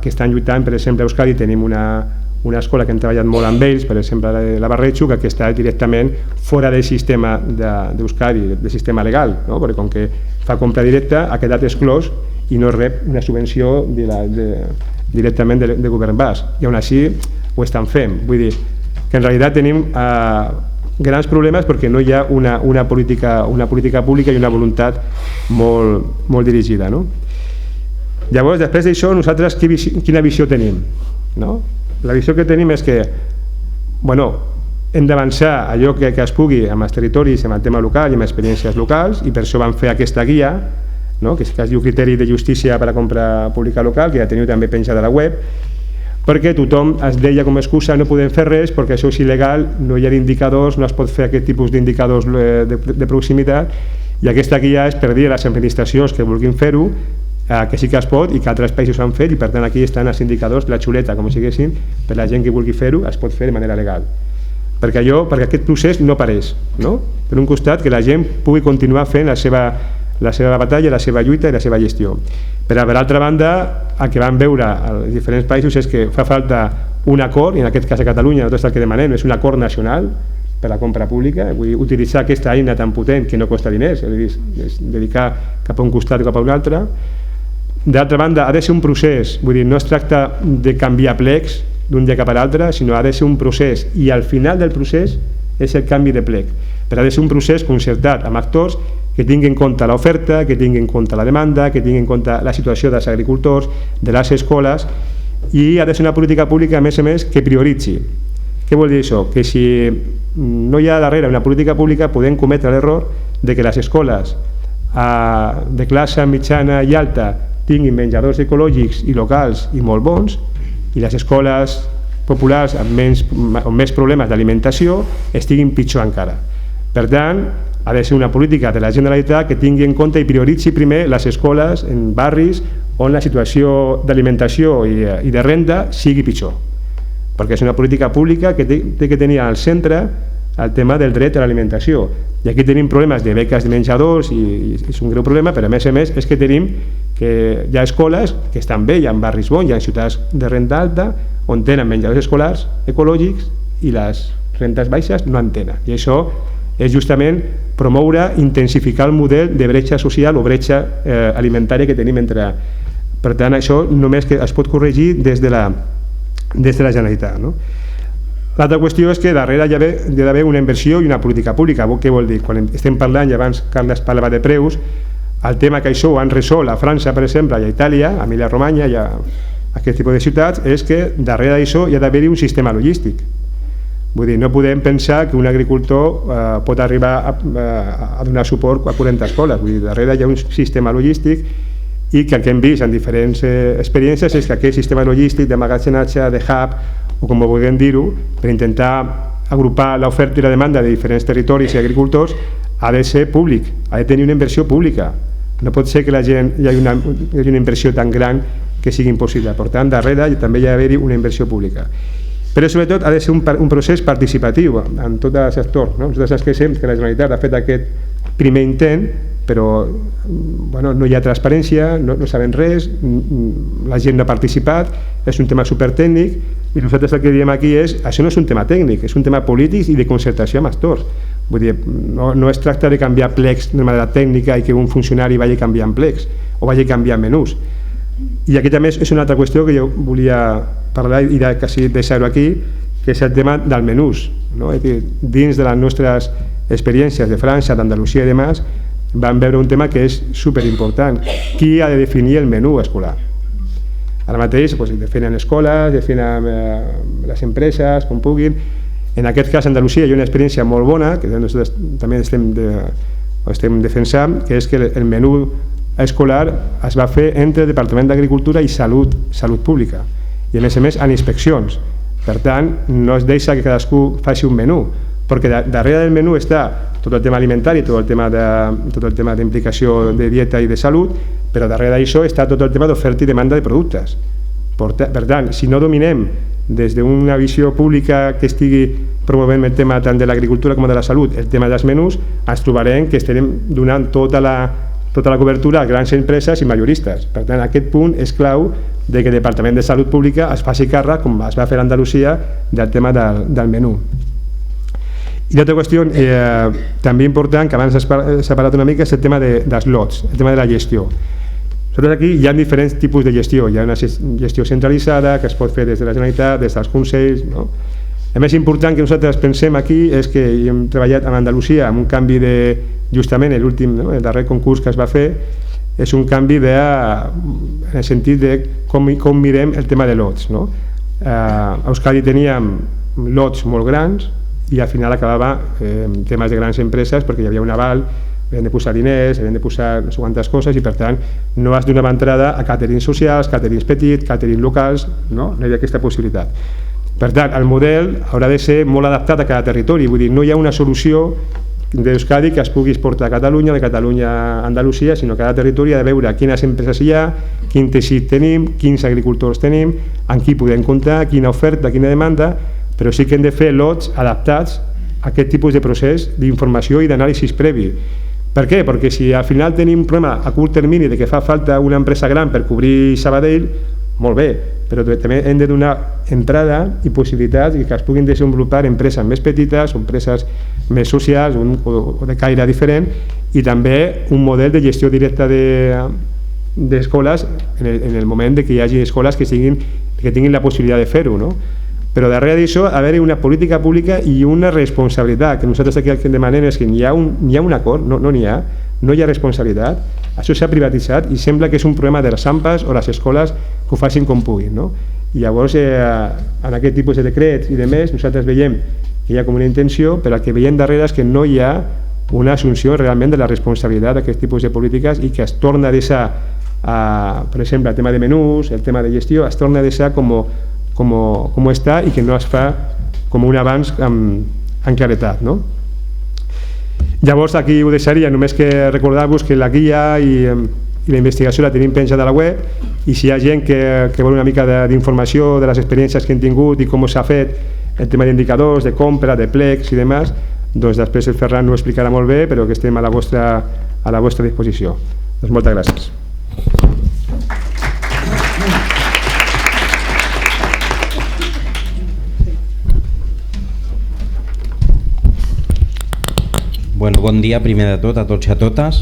Que estan lluitant. Per exemple, a Euskadi tenim una escola que hem treballat molt amb ells, per exemple la Barretxo, que està directament fora del sistema d'Euskadi, del sistema legal, no? Perquè com que fa compra directa ha quedat exclòs i no rep una subvenció directament del govern basc, i aún així ho estan fent. Vull dir que en realitat tenim grans problemes perquè no hi ha una política pública i una voluntat molt dirigida, no? Llavors, després d'això, nosaltres quina visió tenim, no? La visió que tenim és que hem d'avançar allò que es pugui amb els territoris, amb el tema local i amb experiències locals, i per això vam fer aquesta guia, no? Que es diu Criteri de Justícia per a Compra Pública Local, que ja teniu també penjada a la web, perquè tothom es deia com a excusa no podem fer res perquè això és il·legal, no hi ha indicadors, no es pot fer aquest tipus d'indicadors de proximitat, i aquesta guia és per dir a les administracions que vulguin fer-ho que sí que es pot i que altres països han fet, i per tant aquí estan els indicadors, la xuleta com siguessin, per la gent que vulgui fer-ho es pot fer de manera legal, perquè aquest procés no pareix, no? Per un costat, que la gent pugui continuar fent la seva batalla, la seva lluita i la seva gestió, però per altra banda el que vam veure als diferents països és que fa falta un acord, i en aquest cas a Catalunya nosaltres el que demanem és un acord nacional per a la compra pública, vull dir, utilitzar aquesta eina tan potent que no costa diners, és dedicar cap a un costat o cap a un altre. D'altra banda, ha de ser un procés, vull dir, no es tracta de canviar plecs d'un dia cap a l'altre, sinó ha de ser un procés, i al final del procés és el canvi de plec, però ha de ser un procés concertat amb actors que tinguin en compte l'oferta, que tinguin en compte la demanda, que tinguin en compte la situació dels agricultors, de les escoles, i ha de ser una política pública, a més, que prioritzi. Què vol dir això? Que si no hi ha darrere una política pública podem cometre l'error de que les escoles de classe mitjana i alta tinguin menjadors ecològics i locals i molt bons, i les escoles populars amb més problemes d'alimentació estiguin pitjor encara. Per tant, ha de ser una política de la Generalitat que tingui en compte i prioritzi primer les escoles en barris on la situació d'alimentació i de renda sigui pitjor, perquè és una política pública que té que tenir al centre el tema del dret a l'alimentació. I aquí tenim problemes de beques de menjadors i és un greu problema, però a més és que tenim que hi ha escoles que estan bé, hi ha barris bons, hi ha ciutats de renda alta on tenen menjadors escolars ecològics i les rentes baixes no en tenen. I això és justament promoure, intensificar el model de bretxa social o bretxa alimentària que tenim entre... Per tant, això només que es pot corregir des de la Generalitat. No? L'altra qüestió és que darrere hi ha d'haver una inversió i una política pública. Què vol dir? Quan estem parlant, i abans Carles parlava de preus, el tema que això ho han resolt a França, per exemple, i a Itàlia, a Emilia-Romagna, i a aquest tipus de ciutats, és que darrere d'això hi ha d'haver-hi un sistema logístic. Vull dir, no podem pensar que un agricultor pot arribar a donar suport a 40 escoles. Vull dir, darrere hi ha un sistema logístic i que el que hem vist en diferents experiències és que aquest sistema logístic d'emmagatzenatge, de hub, o com vulguem dir-ho, per intentar agrupar l'oferta i la demanda de diferents territoris i agricultors, ha de ser públic, ha de tenir una inversió pública. No pot ser que la gent hi hagi una inversió tan gran que sigui impossible. Per tant, darrere també hi ha d'haver-hi una inversió pública. Però sobretot ha de ser un procés participatiu en tot el sector. Nosaltres ens queixem que la Generalitat ha fet aquest primer intent, però no hi ha transparència, no sabem res, la gent no ha participat, és un tema supertècnic, i nosaltres el que diem aquí és això no és un tema tècnic, és un tema polític i de concertació amb actors. Vull dir, no es tracta de canviar plecs de manera tècnica i que un funcionari vagi canviant plecs o vagi canviant menús. I aquí també és una altra qüestió que jo volia parlar i quasi deixar-ho aquí, que és el tema del menús. És dir, dins de les nostres experiències de França, d'Andalusia i demás, vam veure un tema que és superimportant. Qui ha de definir el menú escolar? Ara mateix definen escoles, definen les empreses, com puguin. En aquest cas, a Andalusia hi ha una experiència molt bona, que nosaltres també estem defensant, que és que el menú escolar es va fer entre el Departament d'Agricultura i Salut Pública, i a més en inspeccions. Per tant, no es deixa que cadascú faci un menú, perquè darrere del menú està tot el tema alimentari, tot el tema d'implicació de dieta i de salut, però darrere d'això està tot el tema d'oferta i demanda de productes. Per tant, si no dominem des d'una visió pública que estigui promovent el tema tant de l'agricultura com de la salut, el tema dels menús, ens trobarem que estarem donant tota la cobertura a grans empreses i majoristes. Per tant, aquest punt és clau de que el Departament de Salut Pública es faci càrrec, com es va fer a Andalusia, del tema del menú. I l'altra qüestió també important, que abans s'ha parlat una mica, és el tema dels lots, el tema de la gestió. Nosaltres aquí hi ha diferents tipus de gestió. Hi ha una gestió centralitzada que es pot fer des de la Generalitat, des dels consells. El més important que nosaltres pensem aquí és que hem treballat a Andalusia amb un canvi de, justament el darrer concurs que es va fer, és un canvi en el sentit de com mirem el tema de lots. A Euskadi teníem lots molt grans i al final acabava en temes de grans empreses perquè hi havia un aval, havien de posar diners, havien de posar no sé quantes coses, i per tant no es donava entrada a càterings socials, càterings petits, càterings locals, no hi havia aquesta possibilitat. Per tant, el model haurà de ser molt adaptat a cada territori, vull dir, no hi ha una solució d'Euskadi que es pugui exportar a Catalunya, de Catalunya a Andalusia, sinó que cada territori ha de veure quines empreses hi ha, quin teixit tenim, quins agricultors tenim, amb qui podem comptar, quina oferta, quina demanda, però sí que hem de fer lots adaptats a aquest tipus de procés d'informació i d'anàlisi previ. Per què? Perquè si al final tenim un problema a curt termini de que fa falta una empresa gran per cobrir Sabadell, molt bé, però també hem de donar entrada i possibilitats i que es puguin desenvolupar empreses més petites, empreses més socials o de caire diferent, i també un model de gestió directa d'escoles en el moment que hi hagi escoles que tinguin la possibilitat de fer-ho, no? Però darrere d'això haver-hi una política pública i una responsabilitat, que nosaltres aquí el que demanem és que hi ha un acord, no n'hi ha, no hi ha responsabilitat, això s'ha privatitzat i sembla que és un problema de les AMPAs o les escoles que ho facin com puguin, no? I llavors en aquest tipus de decrets i de més nosaltres veiem que hi ha com una intenció, però el que veiem darrere és que no hi ha una assumpció realment de la responsabilitat d'aquest tipus de polítiques i que es torna a deixar, per exemple, el tema de menús, el tema de gestió, es torna a deixar com està i que no es fa com un avanç en claretat, no? Llavors aquí ho deixaria, només que recordar-vos que la guia i la investigació la tenim penjada a la web, i si hi ha gent que vol una mica d'informació de les experiències que hem tingut i com s'ha fet el tema d'indicadors, de compra, de plecs i demás, doncs després el Ferran ho explicarà molt bé, però que estem a la vostra disposició. Doncs moltes gràcies. Bon dia primer de tot a tots i a totes.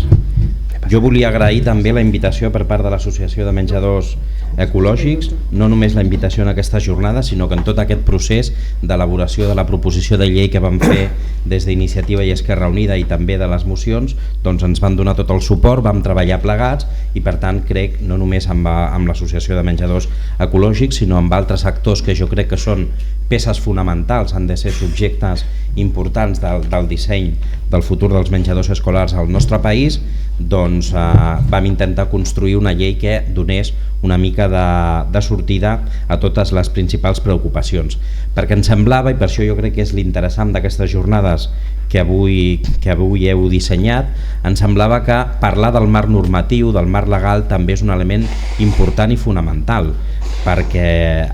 Jo volia agrair també la invitació per part de l'Associació de Menjadors Ecològics, no només la invitació en aquesta jornada, sinó que en tot aquest procés d'elaboració de la proposició de llei que vam fer des d'Iniciativa i Esquerra Unida i també de les mocions, doncs ens van donar tot el suport, vam treballar plegats i per tant crec no només amb l'Associació de Menjadors Ecològics sinó amb altres actors que jo crec que són peces fonamentals, han de ser subjectes importants del disseny del futur dels menjadors escolars al nostre país, doncs vam intentar construir una llei que donés una mica de sortida a totes les principals preocupacions, perquè ens semblava, i per això jo crec que és l'interessant d'aquestes jornades que avui heu dissenyat, ens semblava que parlar del marc normatiu, del marc legal, també és un element important i fonamental, perquè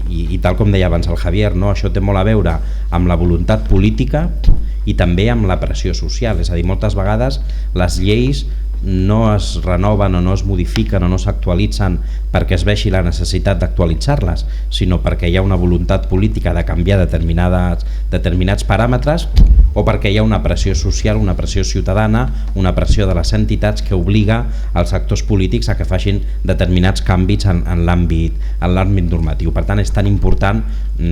i tal com deia abans el Javier, no? Això té molt a veure amb la voluntat política i també amb la pressió social, és a dir, moltes vegades les lleis no es renoven o no es modifiquen o no s'actualitzen perquè es vegi la necessitat d'actualitzar-les, sinó perquè hi ha una voluntat política de canviar determinats paràmetres o perquè hi ha una pressió social, una pressió ciutadana, una pressió de les entitats que obliga als actors polítics a que facin determinats canvis en l'àmbit normatiu. Per tant, és tan important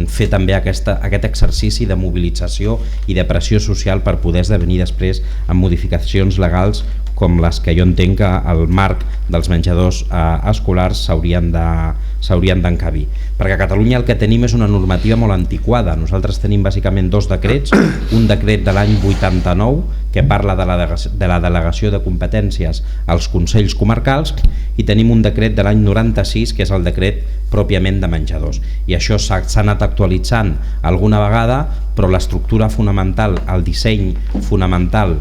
fer també aquest exercici de mobilització i de pressió social per poder esdevenir després amb modificacions legals com les que jo entenc que el marc dels menjadors escolars s'haurien d'encabir. Perquè a Catalunya el que tenim és una normativa molt antiquada. Nosaltres tenim bàsicament dos decrets, un decret de l'any 89 que parla de la delegació de competències als consells comarcals i tenim un decret de l'any 96 que és el decret pròpiament de menjadors. I això s'ha anat actualitzant alguna vegada, però l'estructura fonamental, el disseny fonamental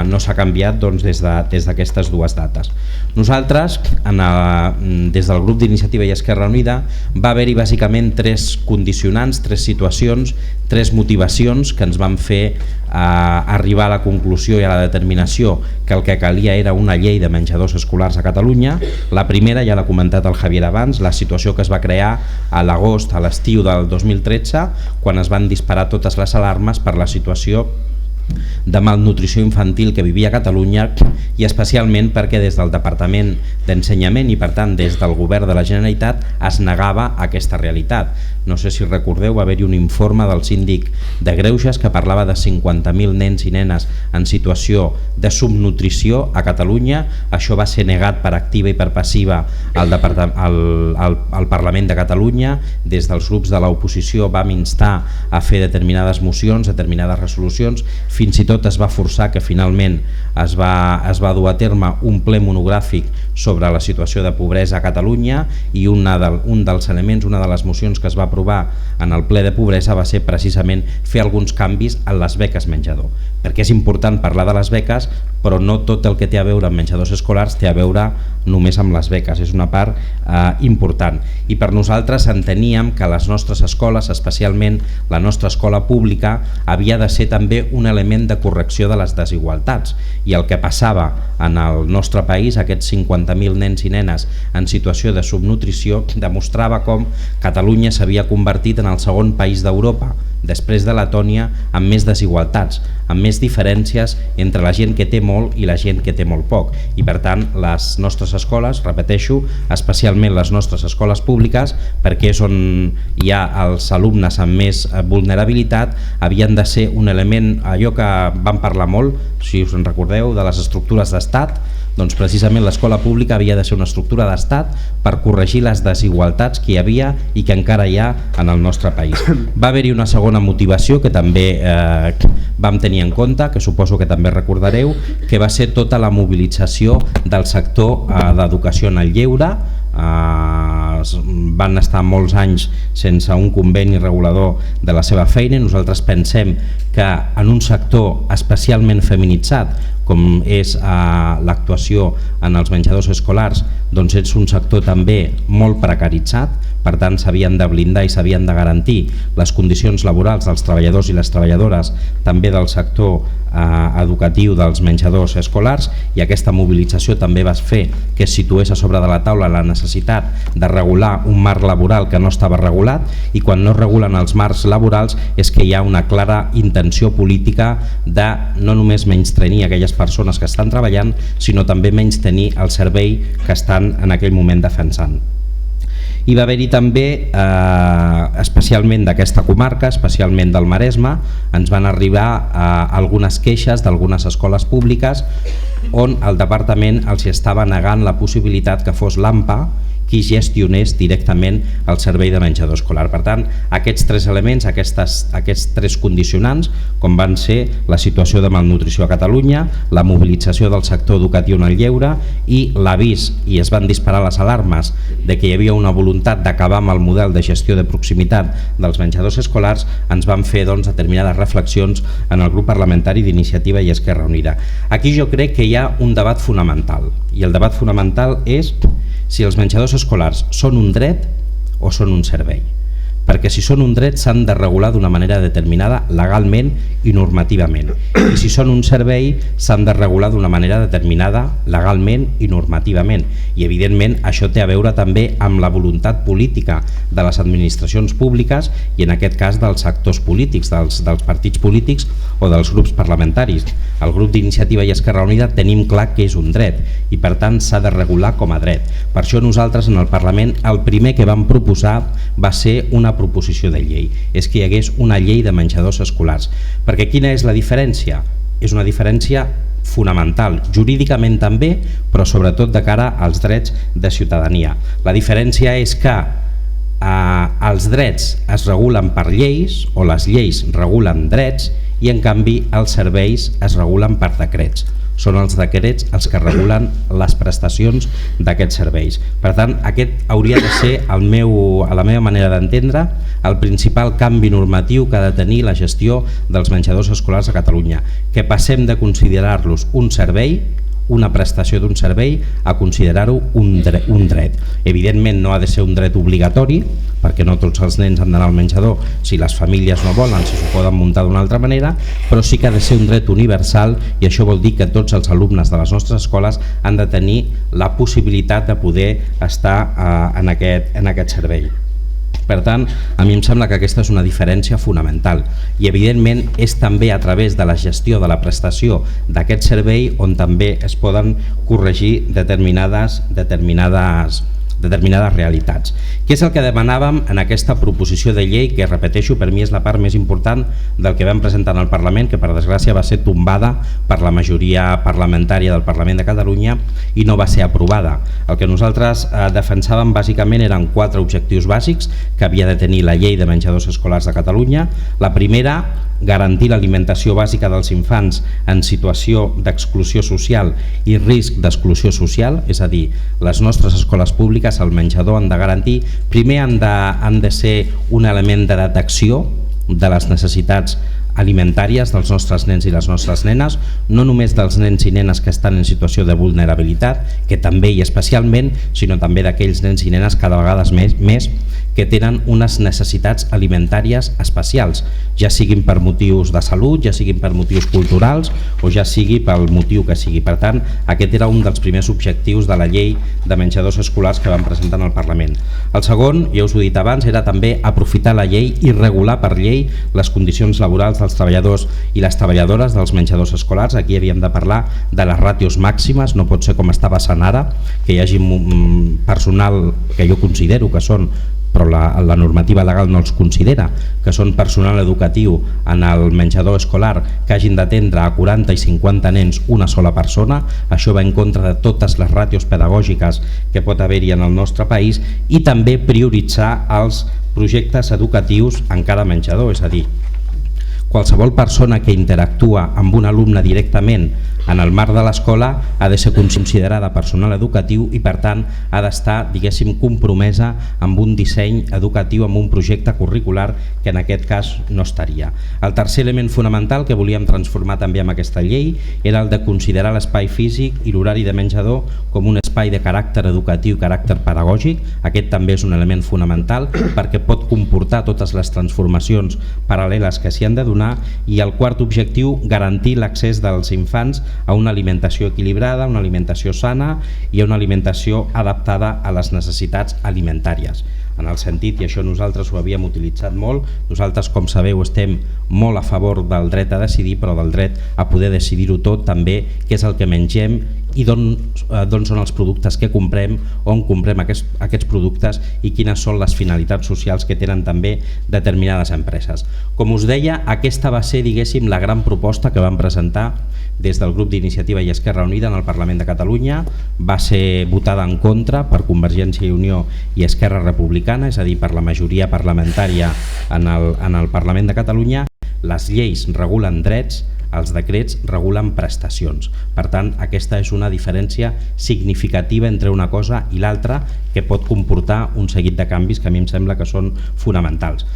no s'ha canviat doncs, des d'aquestes dues dates. Nosaltres, des del grup d'Iniciativa i Esquerra Unida, va haver-hi bàsicament tres condicionants, tres situacions, tres motivacions que ens van fer arribar a la conclusió i a la determinació que el que calia era una llei de menjadors escolars a Catalunya. La primera, ja l'ha comentat el Javier abans, la situació que es va crear a l'agost, a l'estiu del 2013, quan es van disparar totes les alarmes per la situació de malnutrició infantil que vivia a Catalunya i especialment perquè des del Departament d'Ensenyament i per tant des del Govern de la Generalitat es negava aquesta realitat. No sé si recordeu, va haver-hi un informe del síndic de Greuges que parlava de 50.000 nens i nenes en situació de subnutrició a Catalunya. Això va ser negat per activa i per passiva al Parlament de Catalunya. Des dels grups de l'oposició vam instar a fer determinades mocions, determinades resolucions, fins i tot es va forçar que finalment es va dur a terme un ple monogràfic sobre la situació de pobresa a Catalunya i un dels elements, una de les mocions que es va aprovar en el ple de pobresa va ser precisament fer alguns canvis en les beques menjador, perquè és important parlar de les beques, però no tot el que té a veure amb menjadors escolars té a veure només amb les beques, és una part important. I per nosaltres enteníem que les nostres escoles, especialment la nostra escola pública, havia de ser també un element de correcció de les desigualtats, i el que passava en el nostre país, aquests 50.000 nens i nenes en situació de subnutrició, demostrava com Catalunya s'havia convertit en el segon país d'Europa, després de Letònia, amb més desigualtats, amb més diferències entre la gent que té molt i la gent que té molt poc. I per tant les nostres escoles, repeteixo, especialment les nostres escoles públiques, perquè és on hi ha els alumnes amb més vulnerabilitat, havien de ser un element, allò que vam parlar molt, si us en recordeu, de les estructures d'estat, doncs precisament l'escola pública havia de ser una estructura d'estat per corregir les desigualtats que hi havia i que encara hi ha en el nostre país. Va haver-hi una segona motivació que també vam tenir en compte, que suposo que també recordareu, que va ser tota la mobilització del sector d'educació en el lleure. Van estar molts anys sense un conveni regulador de la seva feina i nosaltres pensem que en un sector especialment feminitzat com és l'actuació en els menjadors escolars, doncs és un sector també molt precaritzat, per tant s'havien de blindar i s'havien de garantir les condicions laborals dels treballadors i les treballadores també del sector educatiu dels menjadors escolars, i aquesta mobilització també va fer que es situés a sobre de la taula la necessitat de regular un marc laboral que no estava regulat, i quan no es regulen els marcs laborals és que hi ha una clara intenció política de no només menystenir aquelles persones que estan treballant, sinó també menystenir el servei que estan en aquell moment defensant. Hi va haver-hi també, especialment d'aquesta comarca, especialment del Maresme, ens van arribar algunes queixes d'algunes escoles públiques on el departament els estava negant la possibilitat que fos l'AMPA qui gestionés directament el servei de menjador escolar. Per tant, aquests tres elements, aquests tres condicionants, com van ser la situació de malnutrició a Catalunya, la mobilització del sector educatiu en el lleure i l'avís, i es van disparar les alarmes de que hi havia una voluntat d'acabar amb el model de gestió de proximitat dels menjadors escolars, ens van fer determinades reflexions en el grup parlamentari d'Iniciativa i Esquerra Unida. Aquí jo crec que hi ha un debat fonamental, i el debat fonamental és si els menjadors escolars són un dret o són un servei. Perquè si són un dret s'han de regular d'una manera determinada legalment i normativament, i si són un servei s'han de regular d'una manera determinada legalment i normativament, i evidentment això té a veure també amb la voluntat política de les administracions públiques i en aquest cas dels sectors polítics, dels partits polítics o dels grups parlamentaris. El grup d'Iniciativa i Esquerra Unida tenim clar que és un dret i per tant s'ha de regular com a dret. Per això nosaltres en el Parlament el primer que vam proposar va ser una proposició de llei, és que hi hagués una llei de menjadors escolars. Perquè quina és la diferència? És una diferència fonamental, jurídicament també, però sobretot de cara als drets de ciutadania. La diferència és que els drets es regulen per lleis, o les lleis regulen drets, i en canvi els serveis es regulen per decrets. Són els decrets els que regulen les prestacions d'aquests serveis. Per tant, aquest hauria de ser, a la meva manera d'entendre, el principal canvi normatiu que ha de tenir la gestió dels menjadors escolars a Catalunya, que passem de considerar-los un servei, una prestació d'un servei, a considerar-ho un dret. Evidentment no ha de ser un dret obligatori, perquè no tots els nens han d'anar al menjador si les famílies no volen, si s'ho poden muntar d'una altra manera, però sí que ha de ser un dret universal, i això vol dir que tots els alumnes de les nostres escoles han de tenir la possibilitat de poder estar en aquest servei. Per tant, a mi em sembla que aquesta és una diferència fonamental, i evidentment és també a través de la gestió de la prestació d'aquest servei on també es poden corregir determinades realitats. Què és el que demanàvem en aquesta proposició de llei, que repeteixo, per mi és la part més important del que vam presentar en el Parlament, que per desgràcia va ser tombada per la majoria parlamentària del Parlament de Catalunya i no va ser aprovada. El que nosaltres defensàvem bàsicament eren 4 objectius bàsics que havia de tenir la llei de menjadors escolars de Catalunya. La primera, garantir l'alimentació bàsica dels infants en situació d'exclusió social i risc d'exclusió social, és a dir, les nostres escoles públiques, el menjador han de garantir, primer han de ser un element de detecció de les necessitats alimentàries dels nostres nens i les nostres nenes, no només dels nens i nenes que estan en situació de vulnerabilitat, que també i especialment, sinó també d'aquells nens i nenes cada vegada més que tenen unes necessitats alimentàries especials, ja siguin per motius de salut, ja siguin per motius culturals o ja sigui pel motiu que sigui. Per tant, aquest era un dels primers objectius de la llei de menjadors escolars que vam presentar en el Parlament. El segon, ja us ho he dit abans, era també aprofitar la llei i regular per llei les condicions laborals dels treballadors i les treballadores dels menjadors escolars. Aquí havíem de parlar de les ràtios màximes, no pot ser com està passant ara, que hi hagi personal que jo considero que són, però la normativa legal no els considera, que són personal educatiu en el menjador escolar que hagin d'atendre a 40 i 50 nens una sola persona. Això va en contra de totes les ràtios pedagògiques que pot haver-hi en el nostre país, i també prioritzar els projectes educatius en cada menjador, és a dir, qualsevol persona que interactua amb un alumne directament en el marc de l'escola ha de ser considerada personal educatiu i per tant ha d'estar, diguéssim, compromesa amb un disseny educatiu, amb un projecte curricular que en aquest cas no estaria. El tercer element fonamental que volíem transformar també amb aquesta llei era el de considerar l'espai físic i l'horari de menjador com un espai espai de caràcter educatiu i caràcter pedagògic. Aquest també és un element fonamental perquè pot comportar totes les transformacions paral·leles que s'hi han de donar. I el quart objectiu, garantir l'accés dels infants a una alimentació equilibrada, una alimentació sana i a una alimentació adaptada a les necessitats alimentàries. En el sentit, i això nosaltres ho havíem utilitzat molt, nosaltres, com sabeu, estem molt a favor del dret a decidir, però del dret a poder decidir-ho tot, també què és el que mengem i d'on són els productes que comprem, on comprem aquests productes i quines són les finalitats socials que tenen també determinades empreses. Com us deia, aquesta va ser, diguéssim, la gran proposta que vam presentar des del grup d'Iniciativa i Esquerra Unida en el Parlament de Catalunya. Va ser votada en contra per Convergència i Unió i Esquerra Republicana, és a dir, per la majoria parlamentària en el Parlament de Catalunya. Les lleis regulen drets, els decrets regulen prestacions. Per tant, aquesta és una diferència significativa entre una cosa i l'altra que pot comportar un seguit de canvis que a mi em sembla que són fonamentals.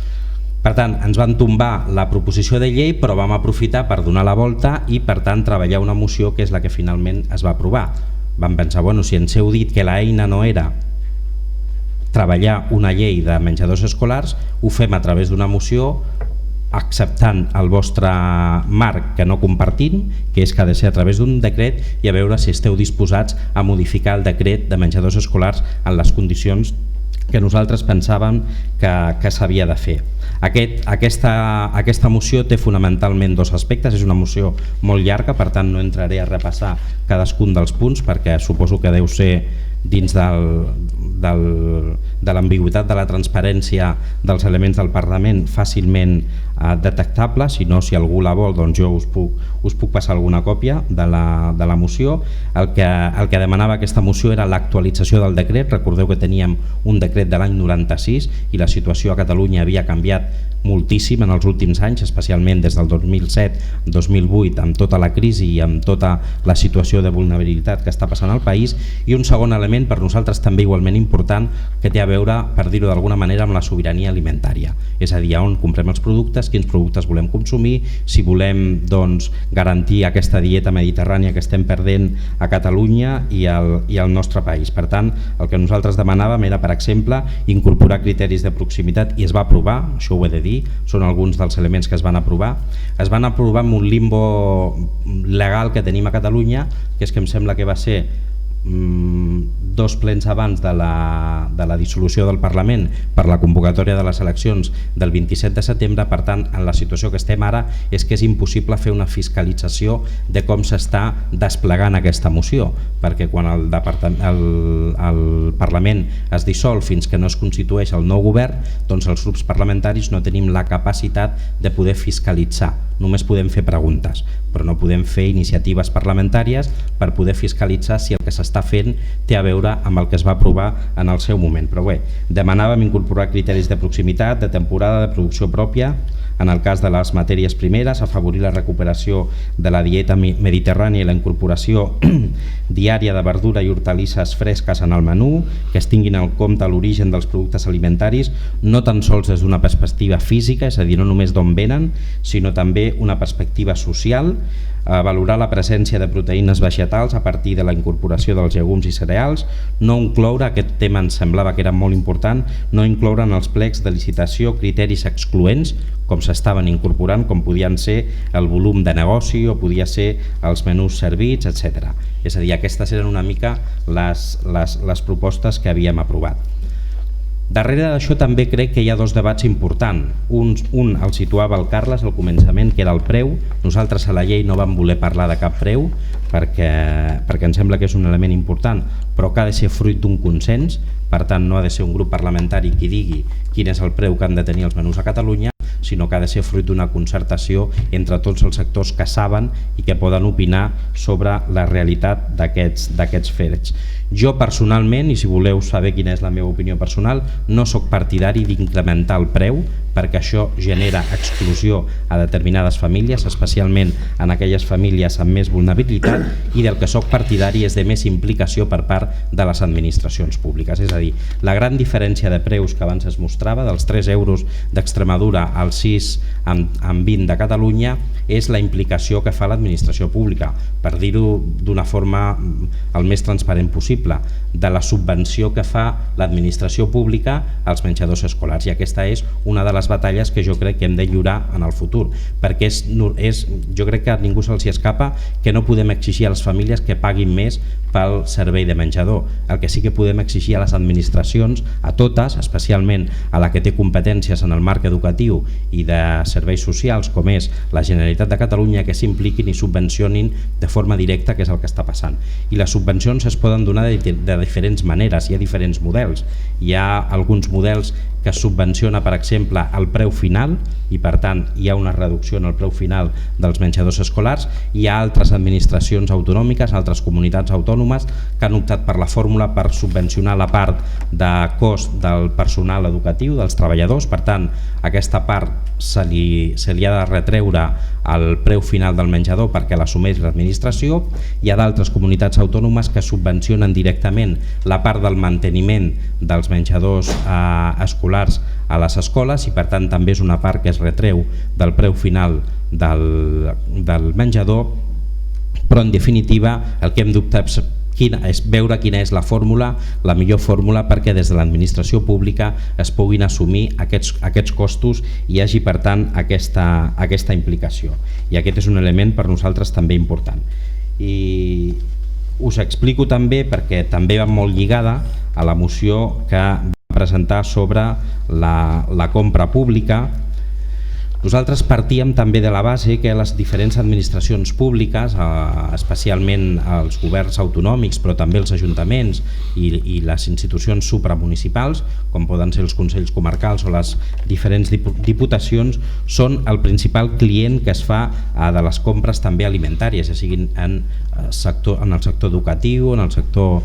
Per tant, ens van tombar la proposició de llei, però vam aprofitar per donar la volta i, per tant, treballar una moció que és la que finalment es va aprovar. Vam pensar, bueno, si ens heu dit que l'eina no era treballar una llei de menjadors escolars, ho fem a través d'una moció, acceptant el vostre marc que no compartim, que és que ha de ser a través d'un decret, i a veure si esteu disposats a modificar el decret de menjadors escolars en les condicions que nosaltres pensàvem que s'havia de fer. Aquesta moció té fonamentalment dos aspectes. És una moció molt llarga, per tant no entraré a repassar cadascun dels punts perquè suposo que deu ser dins de l'ambigüitat de la transparència dels elements del Parlament fàcilment detectable. Si no, si algú la vol, doncs jo us puc passar alguna còpia de la moció. El que demanava aquesta moció era l'actualització del decret. Recordeu que teníem un decret de l'any 96 i la situació a Catalunya havia canviat moltíssim en els últims anys, especialment des del 2007-2008, amb tota la crisi i amb tota la situació de vulnerabilitat que està passant al país. I un segon element, per nosaltres també igualment important, que té a veure, per dir-ho d'alguna manera, amb la sobirania alimentària. És a dir, on comprem els productes, quins productes volem consumir, si volem garantir aquesta dieta mediterrània que estem perdent a Catalunya i al nostre país. Per tant, el que nosaltres demanàvem era, per exemple, incorporar criteris de proximitat, i es va aprovar, això ho he de dir, són alguns dels elements que es van aprovar. Es van aprovar amb un limbo legal que tenim a Catalunya, que és que em sembla que va ser 2 plens abans de la dissolució del Parlament per la convocatòria de les eleccions del 27 de setembre. Per tant, en la situació que estem ara és que és impossible fer una fiscalització de com s'està desplegant aquesta moció, perquè quan el Parlament es dissol fins que no es constitueix el nou govern, doncs els grups parlamentaris no tenim la capacitat de poder fiscalitzar. Només podem fer preguntes, però no podem fer iniciatives parlamentàries per poder fiscalitzar si el que s'està fent té a veure amb el que es va aprovar en el seu moment. Però bé, demanàvem incorporar criteris de proximitat, de temporada, de producció pròpia, en el cas de les matèries primeres, afavorir la recuperació de la dieta mediterrània i la incorporació diària de verdura i hortalisses fresques en el menú, que es tinguin en compte l'origen dels productes alimentaris, no tan sols des d'una perspectiva física, és a dir, no només d'on venen, sinó també una perspectiva social, valorar la presència de proteïnes vegetals a partir de la incorporació dels llegums i cereals, no incloure, aquest tema ens semblava que era molt important, no incloure en els plecs de licitació criteris excloents, com s'estaven incorporant, com podien ser el volum de negoci o podia ser els menús servits, etc. És a dir, aquestes eren una mica les propostes que havíem aprovat. Darrere d'això també crec que hi ha dos debats importants. Un el situava el Carles al començament, que era el preu. Nosaltres a la llei no vam voler parlar de cap preu perquè ens sembla que és un element important, però que ha de ser fruit d'un consens. Per tant, no ha de ser un grup parlamentari qui digui quin és el preu que han de tenir els menús a Catalunya, sinó que ha de ser fruit d'una concertació entre tots els sectors que saben i que poden opinar sobre la realitat d'aquests fets. Jo personalment, i si voleu saber quina és la meva opinió personal, no sóc partidari d'incrementar el preu perquè això genera exclusió a determinades famílies, especialment en aquelles famílies amb més vulnerabilitat, i del que soc partidari és de més implicació per part de les administracions públiques. És a dir, la gran diferència de preus que abans es mostrava, dels 3 euros d'Extremadura als 6,20 de Catalunya, és la implicació que fa l'administració pública, per dir-ho d'una forma el més transparent possible, de la subvenció que fa l'administració pública als menjadors escolars. I aquesta és una de les batalles que jo crec que hem de lliurar en el futur, perquè jo crec que a ningú se'ls escapa que no podem exigir a les famílies que paguin més pel servei de menjador. El que sí que podem exigir a les administracions, a totes, especialment a la que té competències en el marc educatiu i de serveis socials, com és la Generalitat de Catalunya, que s'impliquin i subvencionin de forma directa, que és el que està passant. I les subvencions es poden donar de diferents maneres, hi ha diferents models. Hi ha alguns models que es subvenciona, per exemple, el preu final, i per tant hi ha una reducció en el preu final dels menjadors escolars. Hi ha altres administracions autonòmiques, altres comunitats autònomes que han optat per la fórmula per subvencionar la part de cost del personal educatiu, dels treballadors. Per tant, aquesta part se li ha de retreure el preu final del menjador perquè l'assumeix l'administració. Hi ha d'altres comunitats autònomes que subvencionen directament la part del manteniment dels menjadors escolars a les escoles, i per tant també és una part que es retreu del preu final del menjador. Però en definitiva el que hem d'optar és veure quina és la fórmula, la millor fórmula, perquè des de l'administració pública es puguin assumir aquests costos i hi hagi per tant aquesta implicació. I aquest és un element per nosaltres també important. I us explico també, perquè també va molt lligada a la moció que vam presentar sobre la compra pública. Nosaltres partíem també de la base que les diferents administracions públiques, especialment els governs autonòmics, però també els ajuntaments i les institucions supramunicipals, com poden ser els consells comarcals o les diferents diputacions, són el principal client que es fa de les compres també alimentàries, ja siguin en el sector educatiu, en el sector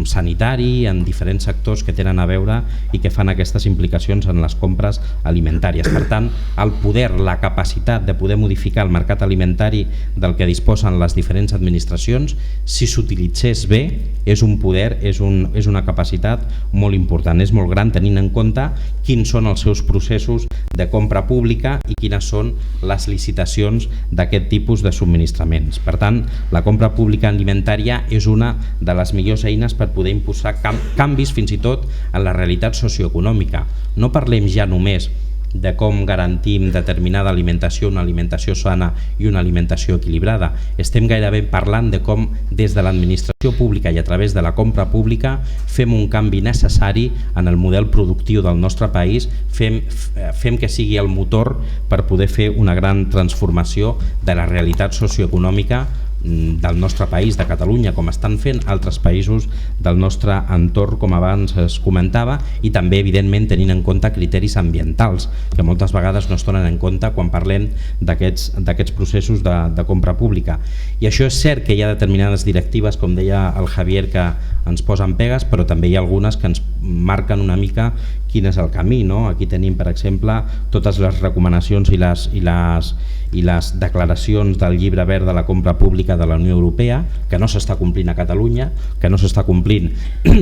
sanitari, en diferents sectors que tenen a veure i que fan aquestes implicacions en les compres alimentàries. Per tant, el poder, la capacitat de poder modificar el mercat alimentari del que disposen les diferents administracions, si s'utilitzés bé, és un poder, és una capacitat molt important, és molt gran, tenint en compte quins són els seus processos de compra pública i quines són les licitacions d'aquest tipus de subministraments. Per tant, la compra pública alimentària és una de les millors eines per poder impulsar canvis fins i tot en la realitat socioeconòmica. No parlem ja només de com garantim determinada alimentació, una alimentació sana i una alimentació equilibrada. Estem gairebé parlant de com des de l'administració pública i a través de la compra pública fem un canvi necessari en el model productiu del nostre país, fem que sigui el motor per poder fer una gran transformació de la realitat socioeconòmica del nostre país, de Catalunya, com estan fent altres països del nostre entorn, com abans es comentava, i també evidentment tenint en compte criteris ambientals que moltes vegades no es donen en compte quan parlem d'aquests processos de compra pública. I això és cert que hi ha determinades directives, com deia el Javier, que ens posen pegues, però també hi ha algunes que ens marquen una mica quin és el camí, no? Aquí tenim, per exemple, totes les recomanacions i les declaracions del llibre verd de la compra pública de la Unió Europea, que no s'està complint a Catalunya, que no s'està complint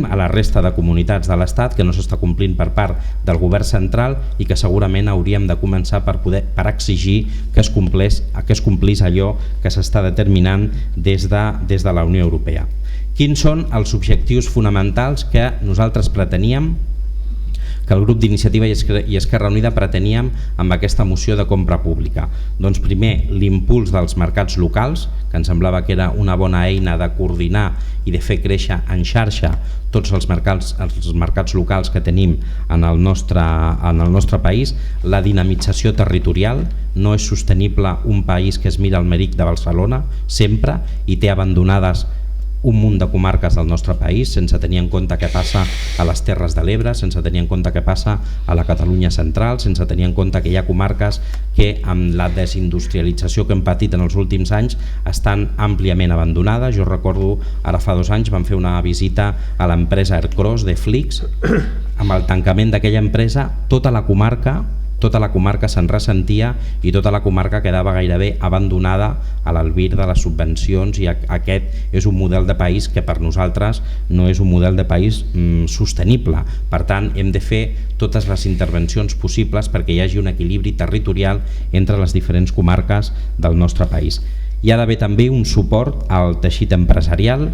a la resta de comunitats de l'Estat, que no s'està complint per part del govern central i que segurament hauríem de començar per exigir que es complís allò que s'està determinant des de la Unió Europea. Quins són els objectius fonamentals que nosaltres preteníem, que el grup d'Iniciativa i Esquerra Unida preteníem amb aquesta moció de compra pública? Doncs primer, l'impuls dels mercats locals, que ens semblava que era una bona eina de coordinar i de fer créixer en xarxa tots els mercats locals que tenim en el nostre país. La dinamització territorial, no és sostenible un país que es mira al Meric de Barcelona sempre i té abandonades un munt de comarques del nostre país, sense tenir en compte què passa a les Terres de l'Ebre, sense tenir en compte què passa a la Catalunya central, sense tenir en compte que hi ha comarques que amb la desindustrialització que hem patit en els últims anys estan àmpliament abandonades. Jo recordo, ara fa 2 anys vam fer una visita a l'empresa Aircross de Flix. Amb el tancament d'aquella empresa, tota la comarca, tota la comarca se'n ressentia i tota la comarca quedava gairebé abandonada a l'albir de les subvencions, i aquest és un model de país que per nosaltres no és un model de país sostenible. Per tant, hem de fer totes les intervencions possibles perquè hi hagi un equilibri territorial entre les diferents comarques del nostre país. Hi ha d'haver també un suport al teixit empresarial,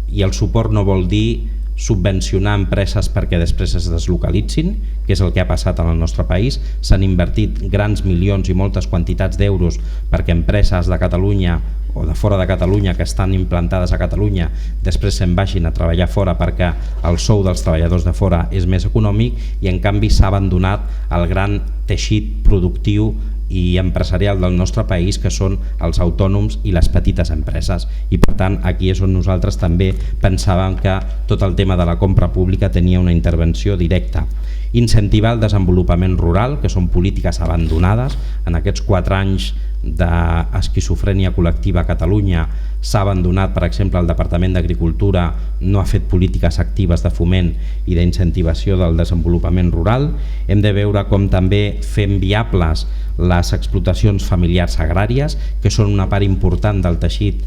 i el suport no vol dir subvencionar empreses perquè després es deslocalitzin, que és el que ha passat en el nostre país. S'han invertit grans milions i moltes quantitats d'euros perquè empreses de Catalunya o de fora de Catalunya que estan implantades a Catalunya després se'n vagin a treballar fora perquè el sou dels treballadors de fora és més econòmic, i en canvi s'ha abandonat el gran teixit productiu i empresarial del nostre país, que són els autònoms i les petites empreses. I per tant aquí és on nosaltres també pensàvem que tot el tema de la compra pública tenia una intervenció directa. Incentivar el desenvolupament rural, que són polítiques abandonades. En aquests 4 anys d'esquizofrènia col·lectiva a Catalunya s'ha abandonat, per exemple, el Departament d'Agricultura no ha fet polítiques actives de foment i d'incentivació del desenvolupament rural. Hem de veure com també fem viables les explotacions familiars agràries, que són una part important del teixit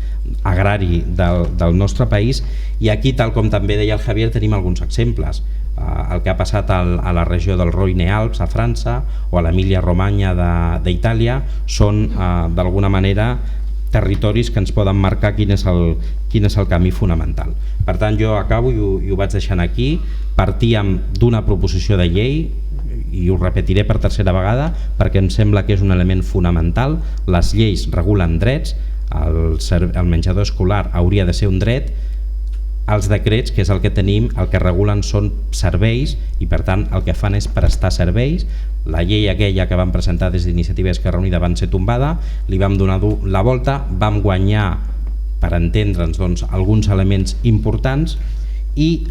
agrari del nostre país, i aquí, tal com també deia el Javier, tenim alguns exemples. El que ha passat a la regió del Roine-Alps a França o a l'Emília-Romanya d'Itàlia són d'alguna manera territoris que ens poden marcar quin és el camí fonamental. Per tant, jo acabo i ho vaig deixant aquí. Partíem d'una proposició de llei, i ho repetiré per tercera vegada perquè em sembla que és un element fonamental. Les lleis regulen drets, el menjador escolar hauria de ser un dret. Els decrets, que és el que tenim, el que regulen són serveis, i per tant el que fan és prestar serveis. La llei aquella que vam presentar des d'Iniciativa Esquerra Unida van ser tombada, li vam donar la volta, vam guanyar, per entendre'ns, doncs, alguns elements importants, i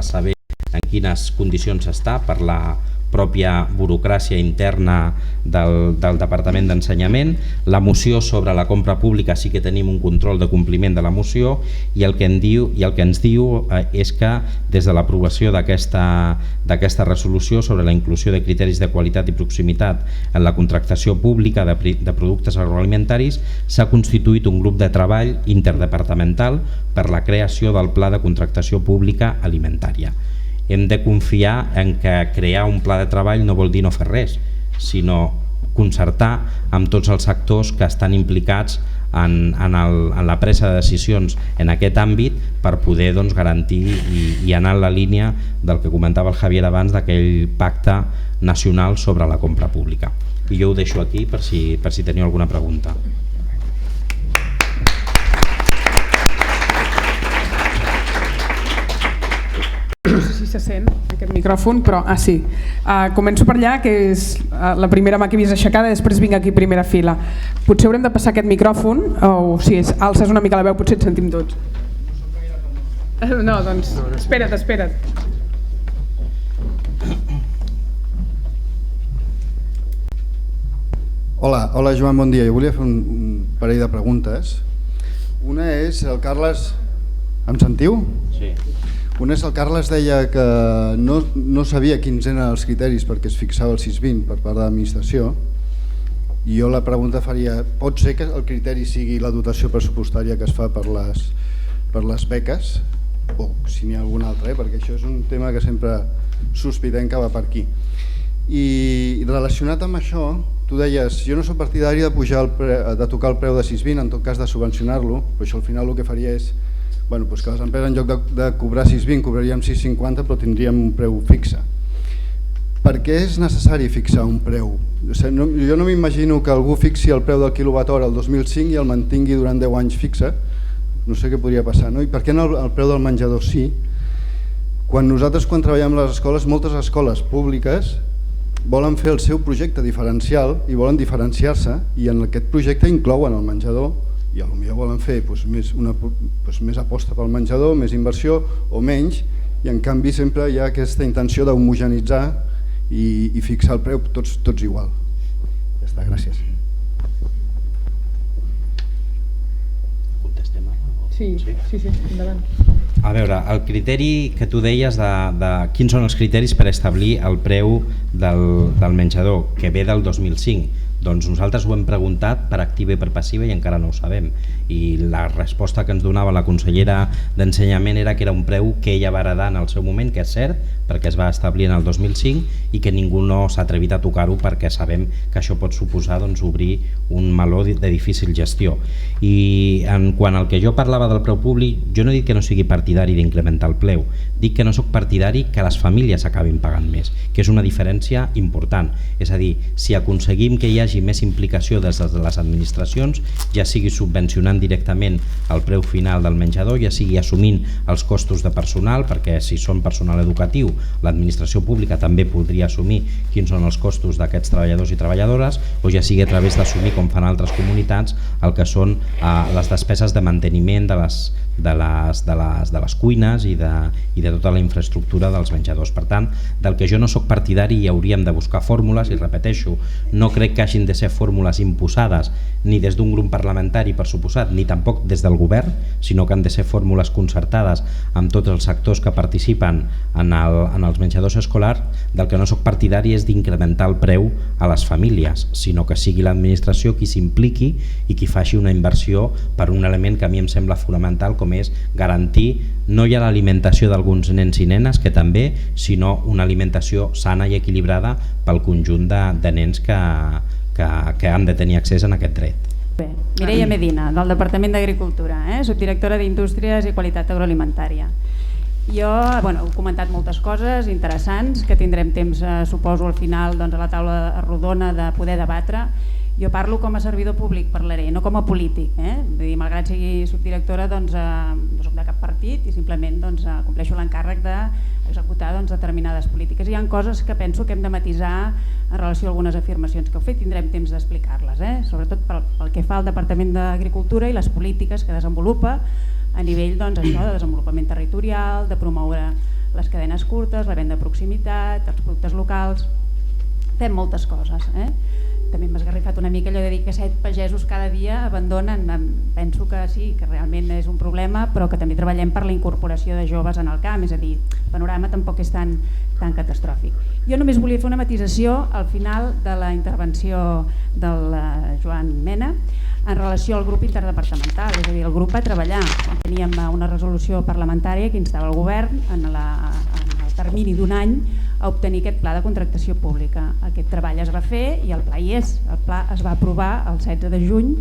saber en quines condicions està per la pròpia burocràcia interna del Departament d'Ensenyament. La moció sobre la compra pública sí que tenim un control de compliment de la moció, i el que ens diu és que des de l'aprovació d'aquesta resolució sobre la inclusió de criteris de qualitat i proximitat en la contractació pública de productes agroalimentaris s'ha constituït un grup de treball interdepartamental per la creació del Pla de Contractació Pública Alimentària. Hem de confiar en que crear un pla de treball no vol dir no fer res, sinó concertar amb tots els sectors que estan implicats en la presa de decisions en aquest àmbit per poder garantir i anar en la línia del que comentava el Javier abans, d'aquell pacte nacional sobre la compra pública. I jo ho deixo aquí per si teniu alguna pregunta. Si se sent aquest micròfon, però sí. Començo per allà, que és la primera mà que he vist aixecada, després vinc aquí primera fila. Potser haurem de passar aquest micròfon, o si alces una mica la veu potser et sentim tots. No, doncs espera't. Hola Joan, bon dia. Jo volia fer un parell de preguntes. Una és, el Carles... Em sentiu? Sí. Una és, el Carles deia que no sabia quins eren els criteris perquè es fixava el 620 per part de l'administració, i jo la pregunta faria, pot ser que el criteri sigui la dotació pressupostària que es fa per les beques, o si n'hi ha algun altre, perquè això és un tema que sempre sospitem que va per aquí. I relacionat amb això, tu deies, jo no soc partidari de tocar el preu de 620, en tot cas de subvencionar-lo, però això al final el que faria és que les empreses en lloc de cobrar 6,20 cobraríem 6,50, però tindríem un preu fixe. Per què és necessari fixar un preu? Jo no m'imagino que algú fixi el preu del quilowatt hora el 2005 i el mantingui durant 10 anys fixe. No sé què podria passar, no? I per què no el preu del menjador sí? Quan treballem a les escoles, moltes escoles públiques volen fer el seu projecte diferencial i volen diferenciar-se, i en aquest projecte inclouen el menjador, i potser volen fer més aposta pel menjador, més inversió o menys, i en canvi sempre hi ha aquesta intenció d'homogenitzar i fixar el preu tots igual. Ja està, gràcies. Sí, endavant. A veure, el criteri que tu deies de quins són els criteris per establir el preu del menjador, que ve del 2005, doncs nosaltres ho hem preguntat per activa i per passiva i encara no ho sabem, i la resposta que ens donava la consellera d'Ensenyament era que era un preu que ella va heredar en el seu moment, que és cert, perquè es va establir en el 2005 i que ningú no s'ha atrevit a tocar-ho perquè sabem que això pot suposar obrir un meló de difícil gestió. I en quant al que jo parlava del preu públic, jo no he dit que no sigui partidari d'incrementar el preu, dic que no sóc partidari que les famílies acabin pagant més, que és una diferència important. És a dir, si aconseguim que hi hagi més implicació des de les administracions, ja sigui subvencionant directament el preu final del menjador, ja sigui assumint els costos de personal, perquè si són personal educatiu, l'administració pública també podria assumir quins són els costos d'aquests treballadors i treballadores, o ja sigui a través d'assumir, com fan altres comunitats, el que són les despeses de manteniment de les cuines i de tota la infraestructura dels menjadors. Per tant, del que jo no sóc partidari, i hauríem de buscar fórmules, i repeteixo, no crec que hagin de ser fórmules imposades ni des d'un grup parlamentari, per suposat, ni tampoc des del govern, sinó que han de ser fórmules concertades amb tots els sectors que participen en els menjadors escolars. Del que no sóc partidari és d'incrementar el preu a les famílies, sinó que sigui l'administració qui s'impliqui i qui faci una inversió per un element que a mi em sembla fonamental, com és garantir no ja l'alimentació d'alguns nens i nenes, que també, sinó una alimentació sana i equilibrada pel conjunt de nens que han de tenir accés a aquest dret. Bé, Mireia Medina, del Departament d'Agricultura, subdirectora d'Indústries i Qualitat Agroalimentària. Jo he comentat moltes coses interessants que tindrem temps, suposo, al final a la taula rodona de poder debatre. Jo parlo com a servidor públic, parlaré, no com a polític. Vull dir, malgrat sigui subdirectora, no soc de cap partit i simplement compleixo l'encàrrec d'executar determinades polítiques. Hi ha coses que penso que hem de matisar en relació a algunes afirmacions que heu fet, tindrem temps d'explicar-les, sobretot pel que fa al Departament d'Agricultura i les polítiques que desenvolupa a nivell de desenvolupament territorial, de promoure les cadenes curtes, la venda de proximitat, els productes locals. Fem moltes coses. També m'ha esgarrifat una mica allò de dir que 7 pagesos cada dia abandonen. Penso que sí, que realment és un problema, però que també treballem per la incorporació de joves en el camp, és a dir, el panorama tampoc és tan catastròfic. Jo només volia fer una matisació al final de la intervenció del Joan Mena en relació al grup interdepartamental, és a dir, el grup va treballar. Teníem una resolució parlamentària que instava el govern en el termini d'un any a obtenir aquest pla de contractació pública. Aquest treball es va fer i el pla hi és. El pla es va aprovar el 16 de juny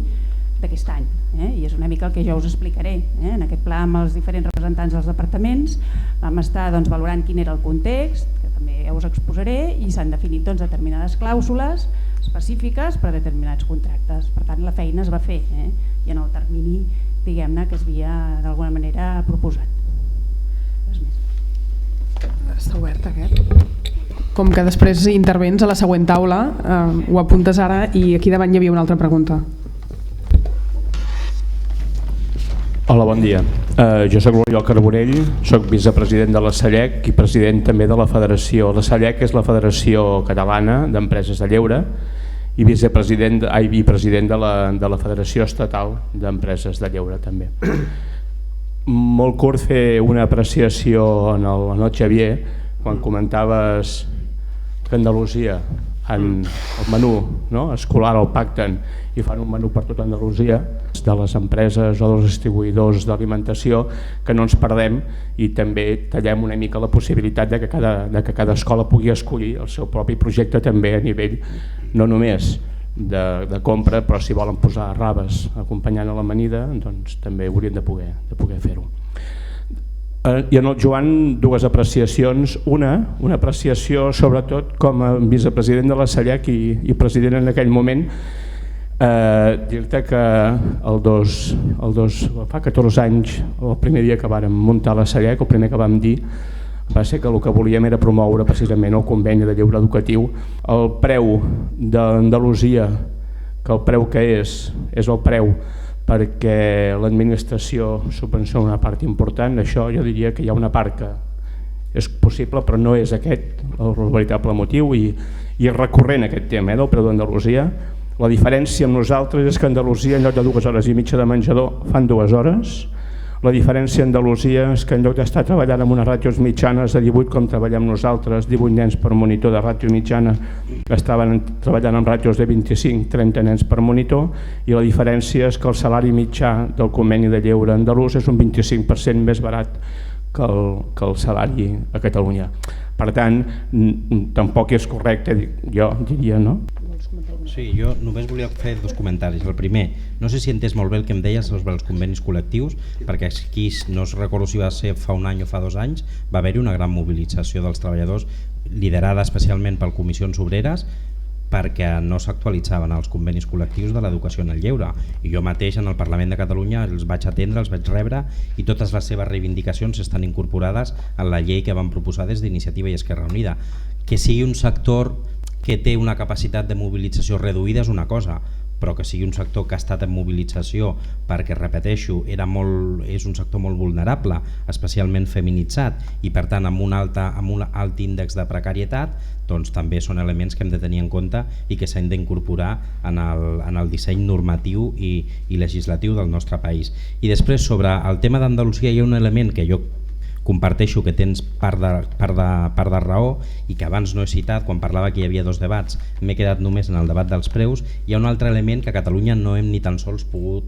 d'aquest any, i és una mica el que jo us explicaré. En aquest pla, amb els diferents representants dels departaments, vam estar valorant quin era el context, que també ja us exposaré, i s'han definit determinades clàusules específiques per a determinats contractes. Per tant, la feina es va fer i en el termini, diguem-ne, que es havia d'alguna manera proposat. Res més. Està obert aquest. Com que després intervens a la següent taula, ho apuntes ara, i aquí davant hi havia una altra pregunta. Hola, bon dia. Jo soc l'Oriol Carbonell, soc vicepresident de la SALLEC i president també de la Federació. La SALLEC és la Federació Catalana d'Empreses de Lleure i vicepresident de la Federació Estatal d'Empreses de Lleure també. Molt curt fer una apreciació en el Xavier quan comentaves que Andalusia en el menú escolar el pacten i fan un menú per tota Andalusia, de les empreses o dels distribuïdors d'alimentació, que no ens perdem i també tallem una mica la possibilitat de que cada escola pugui escollir el seu propi projecte també a nivell no només de compra, però si volen posar raves acompanyant a l'amanida, doncs també haurien de poder fer-ho. I en el Joan, dues apreciacions. Una apreciació sobretot com a vicepresident de la SALLEC i president en aquell moment, dir-te que fa 14 anys, el primer dia que vàrem muntar la SALLEC, el primer que vam dir va ser que el que volíem era promoure precisament el conveni de lleure educatiu. El preu d'Andalusia, que el preu que és el preu perquè l'administració subvenciona una part important, això jo diria que hi ha una part que és possible però no és aquest el veritable motiu i recurrent aquest tema del preu d'Andalusia. La diferència amb nosaltres és que a Andalusia en lloc de 2 hores i mitja de menjador fan 2 hores, La diferència a Andalusia és que en lloc d'estar treballant amb unes ràtios mitjanes de 18 com treballem nosaltres, 18 nens per monitor de ràtio mitjana, estaven treballant amb ràtios de 25-30 nens per monitor, i la diferència és que el salari mitjà del conveni de lleure andalús és un 25% més barat que el salari a Catalunya. Per tant, tampoc és correcte, jo diria, no? Sí, jo només volia fer dos comentaris. El primer, no sé si he entès molt bé el que em deies sobre els convenis col·lectius, perquè aquí, no recordo si va ser fa un any o fa 2 anys, va haver-hi una gran mobilització dels treballadors, liderada especialment per comissions obreres, perquè no s'actualitzaven els convenis col·lectius de l'educació en el lleure. I jo mateix en el Parlament de Catalunya els vaig atendre, els vaig rebre, i totes les seves reivindicacions estan incorporades en la llei que van proposar des d'Iniciativa i Esquerra Unida. Que sigui un sector que té una capacitat de mobilització reduïda és una cosa, però que sigui un sector que ha estat en mobilització perquè, repeteixo, és un sector molt vulnerable, especialment feminitzat, i per tant amb un alt índex de precarietat, doncs també són elements que hem de tenir en compte i que s'han d'incorporar en el disseny normatiu i legislatiu del nostre país. I després, sobre el tema d'Andalusia, hi ha un element que jo comparteixo que tens part de raó i que abans no he citat quan parlava que hi havia 2 debats, m'he quedat només en el debat dels preus. Hi ha un altre element que a Catalunya no hem ni tan sols pogut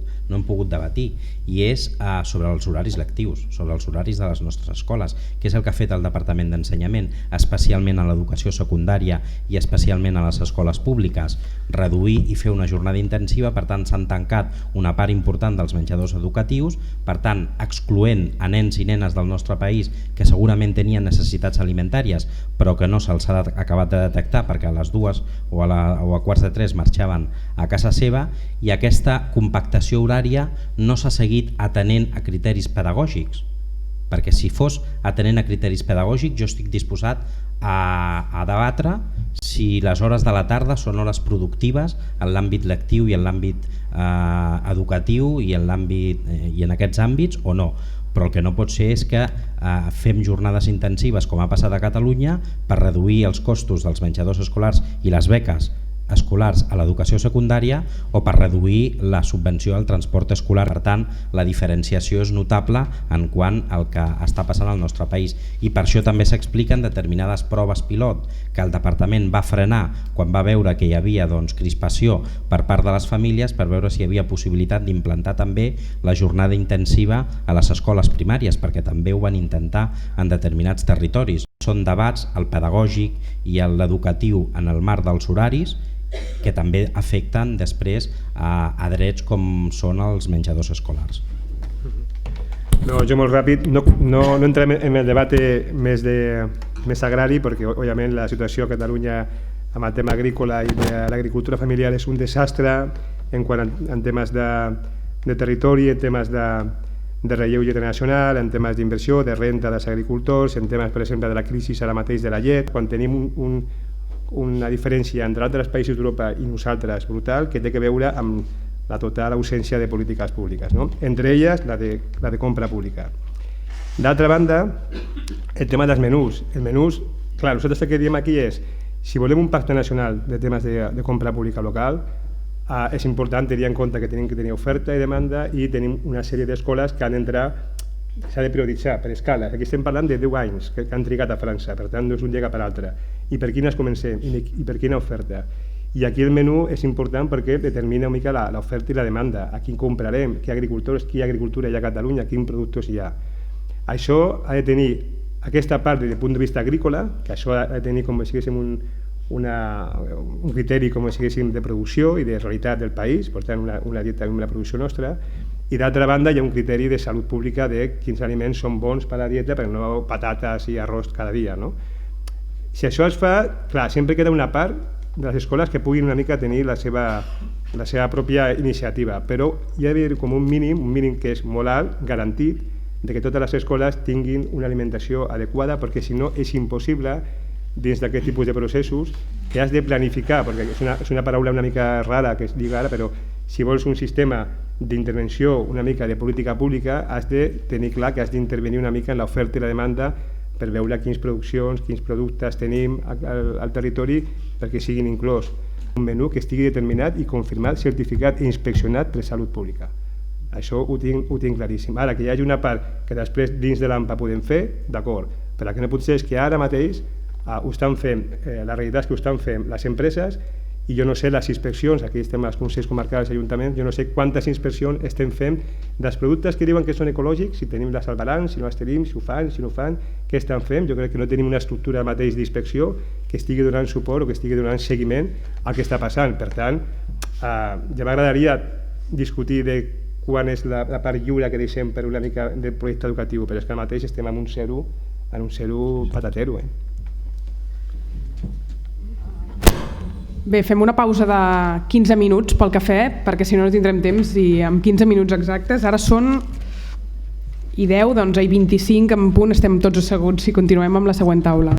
debatir, i és sobre els horaris lectius, sobre els horaris de les nostres escoles, que és el que ha fet el Departament d'Ensenyament, especialment a l'educació secundària i especialment a les escoles públiques, reduir i fer una jornada intensiva. Per tant, s'han tancat una part important dels menjadors educatius, per tant, excloent a nens i nenes del nostre país que segurament tenien necessitats alimentàries però que no se'ls ha acabat de detectar perquè a les 2 o a quarts de 3 marxaven a casa seva, i aquesta compactació horària no s'ha seguit atenent a criteris pedagògics, perquè si fos atenent a criteris pedagògics jo estic disposat a debatre si les hores de la tarda són hores productives en l'àmbit lectiu i en l'àmbit educatiu i en aquests àmbits o no. Però el que no pot ser és que fem jornades intensives com ha passat a Catalunya per reduir els costos dels menjadors escolars i les beques escolars a l'educació secundària o per reduir la subvenció al transport escolar. Per tant, la diferenciació és notable en quant al que està passant al nostre país, i per això també s'expliquen determinades proves pilot que el Departament va frenar quan va veure que hi havia crispació per part de les famílies, per veure si hi havia possibilitat d'implantar també la jornada intensiva a les escoles primàries, perquè també ho van intentar en determinats territoris. Són debats, el pedagògic i l'educatiu en el marc dels horaris, que també afecten després a drets com són els menjadors escolars. No, jo molt ràpid, no entrem en el debat més agrari, perquè òbviament la situació a Catalunya amb el tema agrícola i de l'agricultura familiar és un desastre en temes de territori, en temes de relleu internacional, en temes d'inversió, de renta dels agricultors, en temes, per exemple, de la crisi ara mateix de la llet, quan tenim una diferència entre altres països d'Europa i nosaltres brutal, que té a veure amb la total ausència de polítiques públiques, no? Entre elles la de compra pública. D'altra banda, el tema dels menús. El menús, clar, nosaltres el que diem aquí és, si volem un pacte nacional de temes de compra pública local, és important tenir en compte que tenim que tenir oferta i demanda, i tenim una sèrie d'escoles que han d'entrar, s'ha de prioritzar per escales. Aquí estem parlant de 10 anys que han trigat a França, per tant no és un dia per l'altre. I per quines comencem i per quina oferta. I aquí el menú és important perquè determina una mica l'oferta i la demanda, a quin comprarem, quina agricultura hi ha a Catalunya, quins productes hi ha. Això ha de tenir aquesta part des del punt de vista agrícola, que això ha de tenir com si diguéssim un criteri com si diguéssim de producció i de realitat del país, per tant una dieta amb la producció nostra, i d'altra banda hi ha un criteri de salut pública de quins aliments són bons per a la dieta, però no patates i arròs cada dia, no? Si això es fa, clar, sempre queda una part de les escoles que puguin una mica tenir la seva pròpia iniciativa, però hi ha d'haver com un mínim que és molt alt, garantit, de que totes les escoles tinguin una alimentació adequada, perquè si no és impossible dins d'aquest tipus de processos que has de planificar, perquè és una paraula una mica rara que es diga ara, però si vols un sistema d'intervenció una mica de política pública has de tenir clar que has d'intervenir una mica en l'oferta i la demanda per veure quines produccions, quins productes tenim al territori perquè siguin inclòs un menú que estigui determinat i confirmat, certificat i inspeccionat per Salut Pública. Això ho tinc claríssim. Ara, que hi hagi una part que després dins de l'AMPA podem fer, d'acord, però el que no pot ser és que ara mateix ho estan fent, la realitat és que ho estan fent les empreses i jo no sé les inspeccions, aquí estem als Consells Comarcals i Ajuntaments, jo no sé quantes inspeccions estem fent dels productes que diuen que són ecològics, si tenim les salvaran, si no les tenim, si ho fan, si no ho fan, què estan fent. Jo crec que no tenim una estructura mateix d'inspecció que estigui donant suport o que estigui donant seguiment al que està passant. Per tant, ja m'agradaria discutir de quan és la part lliure que deixem per una mica del projecte educatiu, però és que ara mateix estem en un zero patatero. Bé, fem una pausa de 15 minuts pel cafè, perquè si no tindrem temps, i en 15 minuts exactes, ara són i 10, doncs i 25 en punt estem tots asseguts i continuem amb la següent taula.